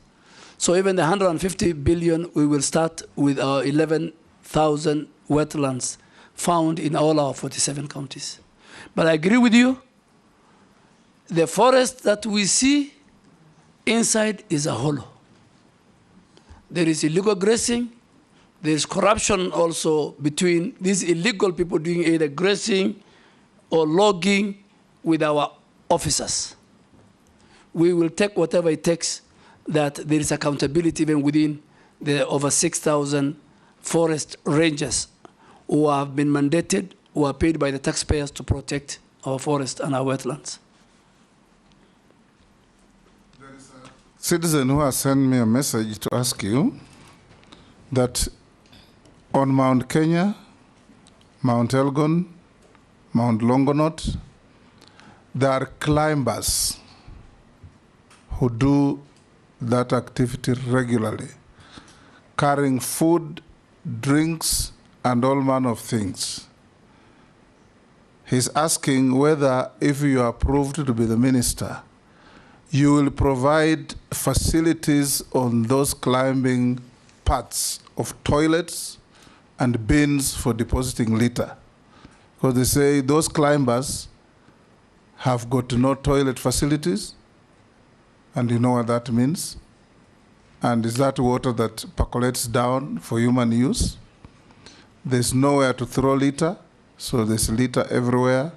So even the 150 billion, we will start with our 11,000 wetlands found in all our 47 counties. But I agree with you, the forest that we see inside is a hollow. There is illegal grazing. There is corruption also between these illegal people doing either grazing or logging with our officers. We will take whatever it takes that there is accountability even within the over 6,000 forest rangers who have been mandated, who are paid by the taxpayers to protect our forest and our wetlands. There is a citizen who has sent me a message to ask you that on Mount Kenya, Mount Elgon, Mount Longonot, there are climbers who do that activity regularly, carrying food, drinks, and all manner of things. He's asking whether, if you are approved to be the minister, you will provide facilities on those climbing paths of toilets and bins for depositing litter. Because they say those climbers have got no toilet facilities, and you know what that means. And is that water that percolates down for human use? There's nowhere to throw litter, so there's litter everywhere.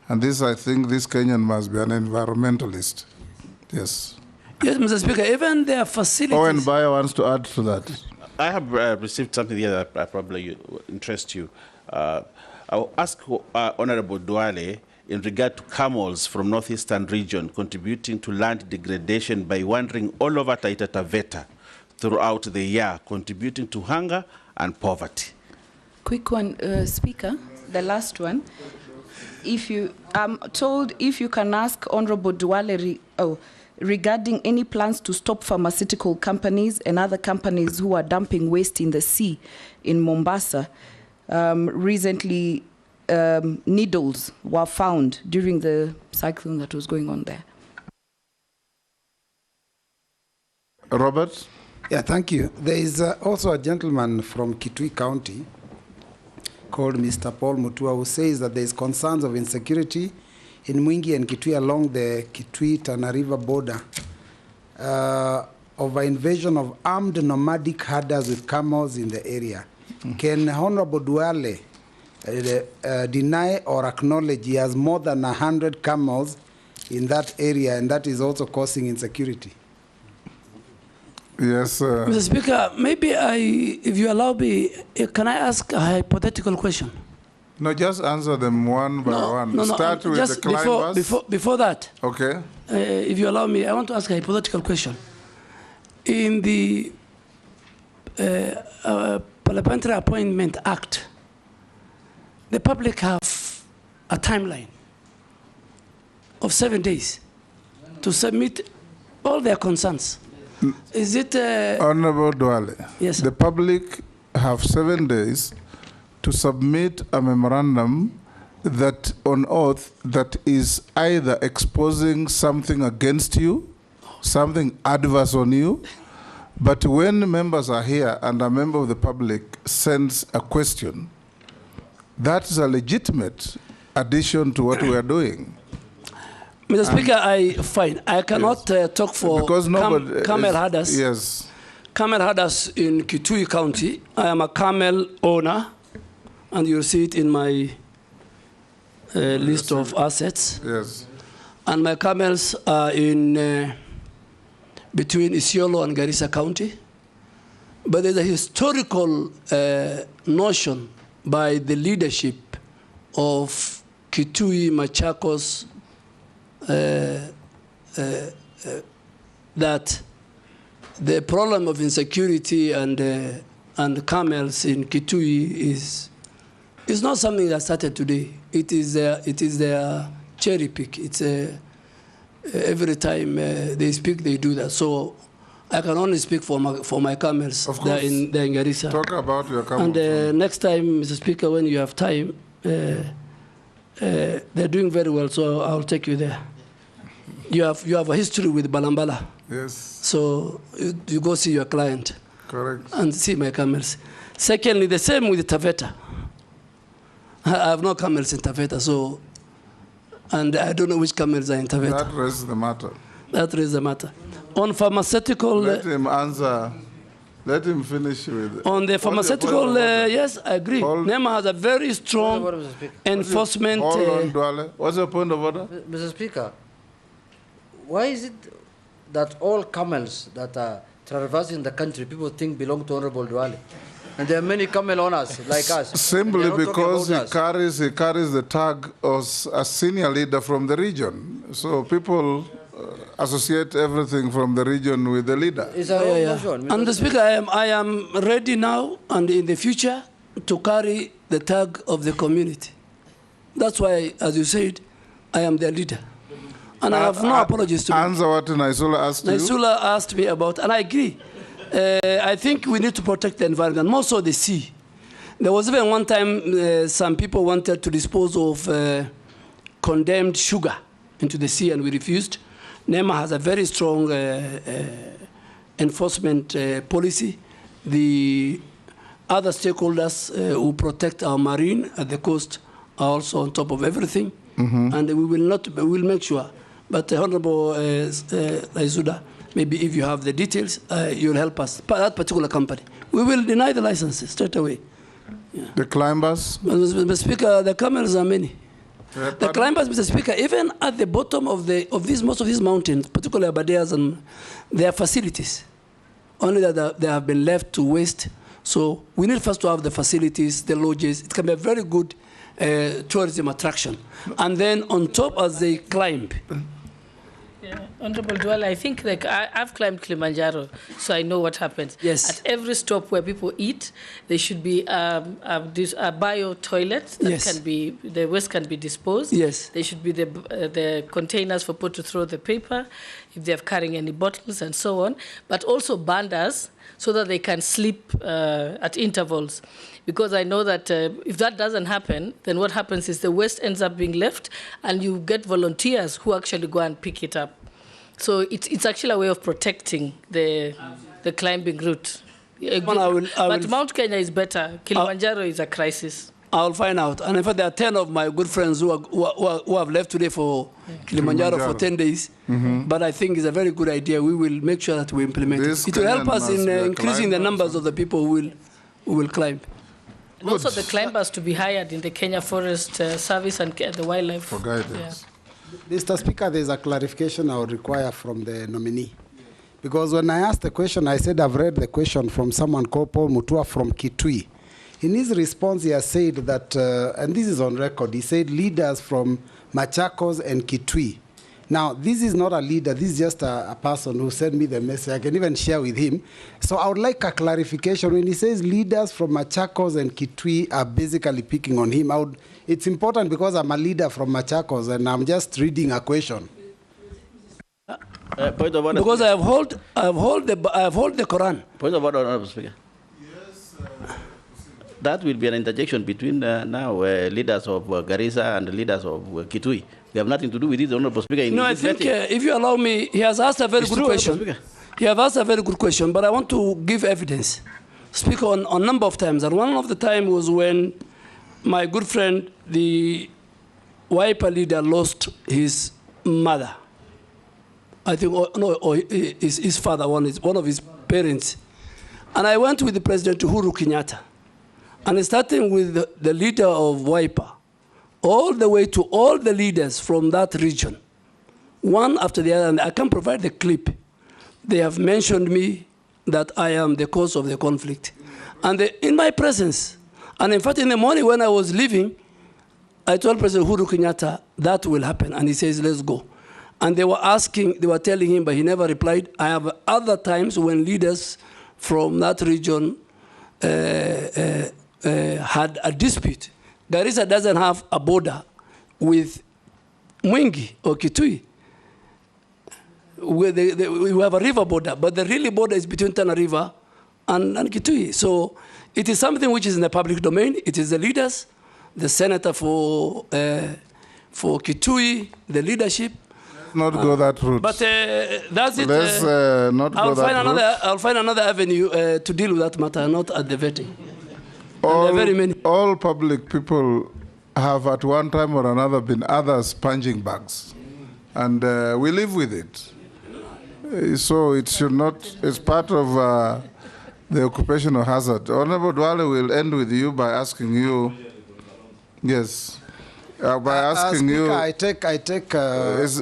And this, I think, this Kenyan must be an environmentalist. Yes. Yes, Mr. Speaker, even their facilities. Owen Bayer wants to add to that. I have received something here that probably interest you. I'll ask Honorable Duale in regard to camels from northeastern region contributing to land degradation by wandering all over Taita Taveta throughout the year, contributing to hunger and poverty. Quick one, Speaker, the last one. If you, I'm told if you can ask Honorable Duale regarding any plans to stop pharmaceutical companies and other companies who are dumping waste in the sea in Mombasa. Recently, needles were found during the cyclone that was going on there. Robert? Yeah, thank you. There is also a gentleman from Kitui County called Mr. Paul Mutua who says that there is concerns of insecurity in Mwingi and Kitui along the Kitui-Tana River border of an invasion of armed nomadic herders with camels in the area. Can Honorable Duale deny or acknowledge he has more than 100 camels in that area and that is also causing insecurity? Yes. Mr. Speaker, maybe if you allow me, can I ask a hypothetical question? No, just answer them one by one. No, Start with just the climbers. before that. Okay. If you allow me, I want to ask a hypothetical question. In the Parliamentary Appointment Act, the public have a timeline of 7 days to submit all their concerns. Is it... Honorable Duale, yes, the public have 7 days to submit a memorandum that on oath that is either exposing something against you, something adverse on you, but when members are here and a member of the public sends a question, that is a legitimate addition to what we are doing. Mr. Speaker, I cannot talk for camel herders. Yes. Camel herders in Kitui County. I am a camel owner, and you'll see it in my list of assets. Yes. And my camels are in between Isiolo and Garissa County. But there's a historical notion by the leadership of Kitui, Machakos, that the problem of insecurity and camels in Kitui is not something that started today. It is their cherry pick. It's every time they speak, they do that. So I can only speak for my camels. Of course. They're in Garissa. Talk about your camels. And next time, Mr. Speaker, when you have time, they're doing very well, so I'll take you there. You have a history with Balambala. Yes. So you go see your client. Correct. And see my camels. Secondly, the same with Taveta. I have no camels in Taveta, so, and I don't know which camels are in Taveta. That raises the matter. That raises the matter. On pharmaceutical... Let him answer. Let him finish with... On the pharmaceutical, yes, I agree. NEMA has a very strong enforcement... Hold on, Duale. What's your point of order? Mr. Speaker, why is it that all camels that are traversing the country, people think belong to Honorable Duale? And there are many camel owners like us. Simply because he carries the tag as a senior leader from the region. So people associate everything from the region with the leader. And the Speaker, I am ready now and in the future to carry the tag of the community. That's why, as you said, I am their leader. And I have no apologies to answer what Naisula asked you. Naisula asked me about, and I agree. I think we need to protect the environment, more so the sea. There was even one time some people wanted to dispose of condemned sugar into the sea, and we refused. NEMA has a very strong enforcement policy. The other stakeholders who protect our marine at the coast are also on top of everything, Mhm. and we will make sure. But Honorable Isuda, maybe if you have the details, you'll help us. That particular company, we will deny the licenses straight away. The climbers? Mr. Speaker, the camels are many. The climbers, Mr. Speaker, even at the bottom of most of these mountains, particularly Abadeas, and their facilities, only that they have been left to waste. So we need first to have the facilities, the lodges. It can be a very good tourism attraction. And then on top, as they climb. Yeah. Honorable Duale, I think I've climbed Kilimanjaro, so I know what happens. Yes. At every stop where people eat, there should be a bio toilet that Yes. can be, the waste can be disposed. Yes. There should be the containers for people to throw the paper, if they're carrying any bottles and so on, but also bandas so that they can sleep at intervals. Because I know that if that doesn't happen, then what happens is the waste ends up being left, and you get volunteers who actually go and pick it up. So it's actually a way of protecting the climbing route. But Mount Kenya is better. Kilimanjaro is a crisis. I'll find out. And in fact, there are 10 of my good friends who have left today for Kilimanjaro for 10 days. Mhm. But I think it's a very good idea. We will make sure that we implement This it. It will help Kenyan us in must be a increasing the climber, numbers of the people who will climb. And also the climbers to be hired in the Kenya Forest Service and the wildlife. For guidance. Mr. Speaker, there's a clarification I would require from the nominee. Because when I asked the question, I said I've read the question from someone called Paul Mutua from Kitui. In his response, he has said that, and this is on record, he said leaders from Machakos and Kitui. Now, this is not a leader, this is just a person who sent me the message. I can even share with him. So I would like a clarification. When he says leaders from Machakos and Kitui are basically picking on him, it's important because I'm a leader from Machakos and I'm just reading a question. Point of order. Because I have hold the Quran. Point of order, Honorable Speaker. That will be an interjection between leaders of Garissa and the leaders of Kitui. They have nothing to do with it, Honorable Speaker. No, I think if you allow me, he has asked a very good question. He has asked a very good question, but I want to give evidence. Speak on a number of times. And one of the time was when my good friend, the Wiper leader, lost his mother. I think, or his father, one of his parents. And I went with the President Uhuru Kenyatta. And starting with the leader of Wiper, all the way to all the leaders from that region, one after the other, and I can provide the clip. They have mentioned me that I am the cause of the conflict. And in my presence, and in fact, in the morning when I was leaving, I told President Uhuru Kenyatta, that will happen. And he says, let's go. And they were telling him, but he never replied. I have other times when leaders from that region had a dispute. Garissa doesn't have a border with Mwingi or Kitui. We have a river border, but the really border is between Tana River and Kitui. So it is something which is in the public domain. It is the leaders, the senator for Kitui, the leadership. Not go that route. But that's it. Let's not go that route. I'll find another avenue to deal with that matter, not at the vetting. All public people have at one time or another been others punching bags. And we live with it. So it should not, it's part of the occupational hazard. Honorable Duale will end with you by asking you, yes, by asking Speaker, you. I take. That's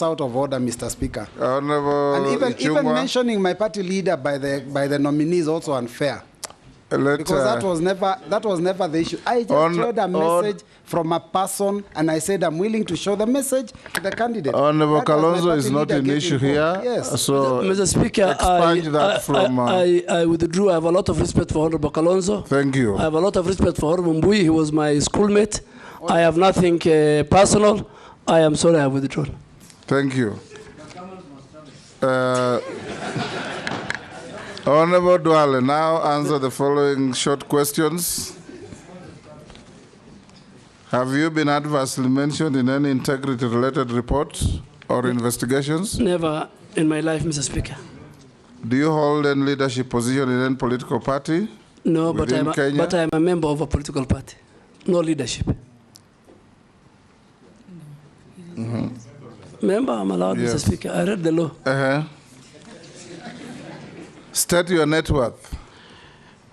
out of order, Mr. Speaker. Honorable And even mentioning my party leader by the nominee is also unfair. Because that was never the issue. I just read a message from a person, and I said I'm willing to show the message to the candidate. Honorable Kalonzo is not an issue here. Yes. So Mr. Speaker, I withdrew. I have a lot of respect for Honorable Kalonzo. Thank you. I have a lot of respect for Honorable Mbui. He was my schoolmate. I have nothing personal. I am sorry I have withdrawn. Thank you. Honorable Duale, now answer the following short questions. Have you been adversely mentioned in any integrity-related reports or investigations? Never in my life, Mr. Speaker. Do you hold any leadership position in any political party? No, but I'm a member of a political party. no leadership. Remember, I'm allowed, Yes. Mr. Speaker. I read the law. State your net worth.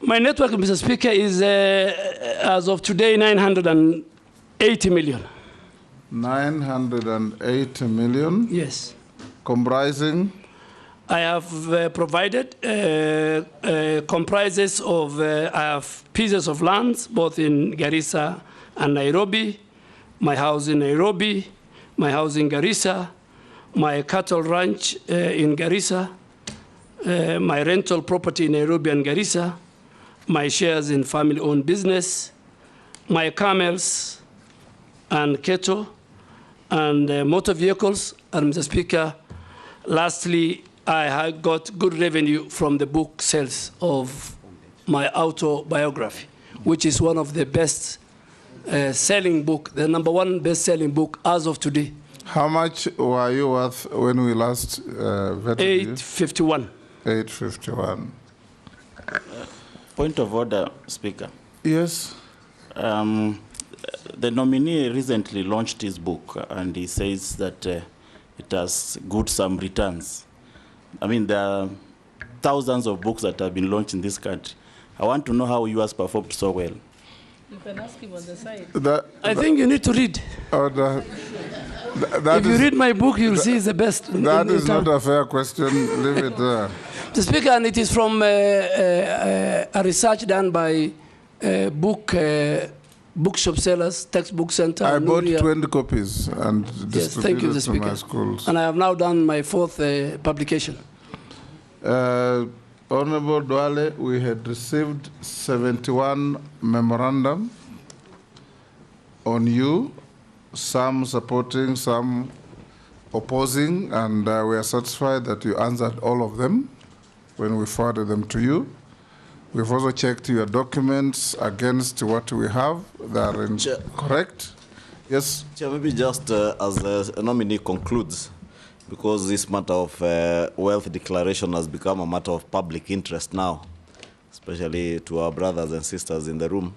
My net worth, Mr. Speaker, is, as of today, 980 million. 980 million? Yes. Comprising? I have provided comprises of, I have pieces of land, both in Garissa and Nairobi, my house in Nairobi, my house in Garissa, my cattle ranch in Garissa, my rental property in Nairobi and Garissa, my shares in family-owned business, my camels and cattle, and motor vehicles. And Mr. Speaker, lastly, I have got good revenue from the book sales of my autobiography, which is one of the best selling book, the #1 best-selling book as of today. How much were you worth when we last vetted you? 851. 851. Point of order, Speaker. Yes. The nominee recently launched his book, and he says that it has good some returns. I mean, there are thousands of books that have been launched in this country. I want to know how yours performed so well. You can ask him on the side. I think you need to read. If you read my book, you'll see it's the best. That is not a fair question. Leave it there. Mr. Speaker, and it is from a research done by bookshop sellers, textbook center. I bought Nuria. 20 copies and Yes, thank you, distributed Mr. to Speaker. my schools. And I have now done my 4th publication. Honorable Duale, we had received 71 memorandum on you, some supporting, some opposing, and we are satisfied that you answered all of them when we forwarded them to you. We've also checked your documents against what we have. They are correct. Yes? Chair, maybe just as a nominee concludes, because this matter of wealth declaration has become a matter of public interest now, especially to our brothers and sisters in the room.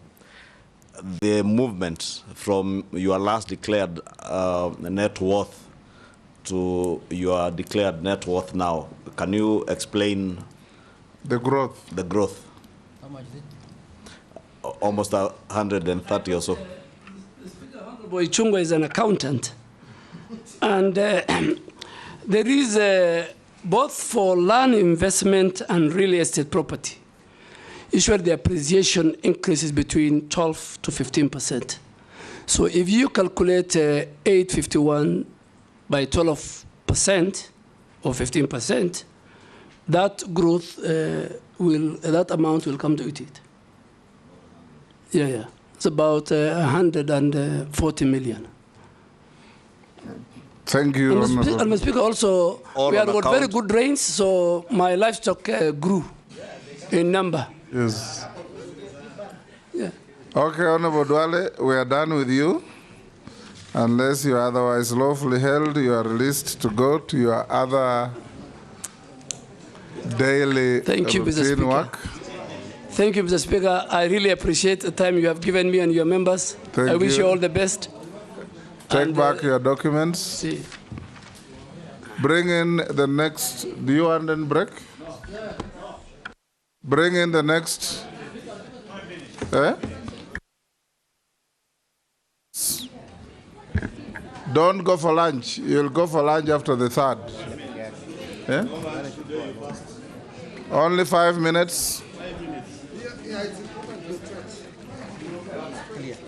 The movement from your last declared net worth to your declared net worth now, can you explain the growth? The growth. How much is it? Almost 130 or so. Boy Chungwa is an accountant. And there is, both for land investment and real estate property, usually the appreciation increases between 12 to 15%. So if you calculate 851 by 12% or 15%, that growth that amount will come to it. Yeah. It's about 140 million. Thank you, And Mr. Speaker, also, we had got very good rains, so my livestock grew in number. Yes. Yeah. Okay, Honorable Duale, we are done with you. Unless you are otherwise lawfully held, you are released to go to your other daily Thank you, Mr. routine Speaker. work. Thank you, Mr. Speaker. I really appreciate the time you have given me and your members. Thank I wish you you. all the best. Take back your documents. Bring in the next. Do you want a break? Bring in the next. Don't go for lunch. You'll go for lunch after the 3rd. Only 5 minutes.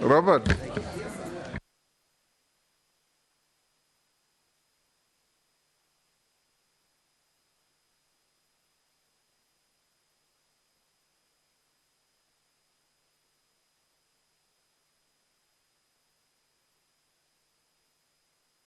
Robert.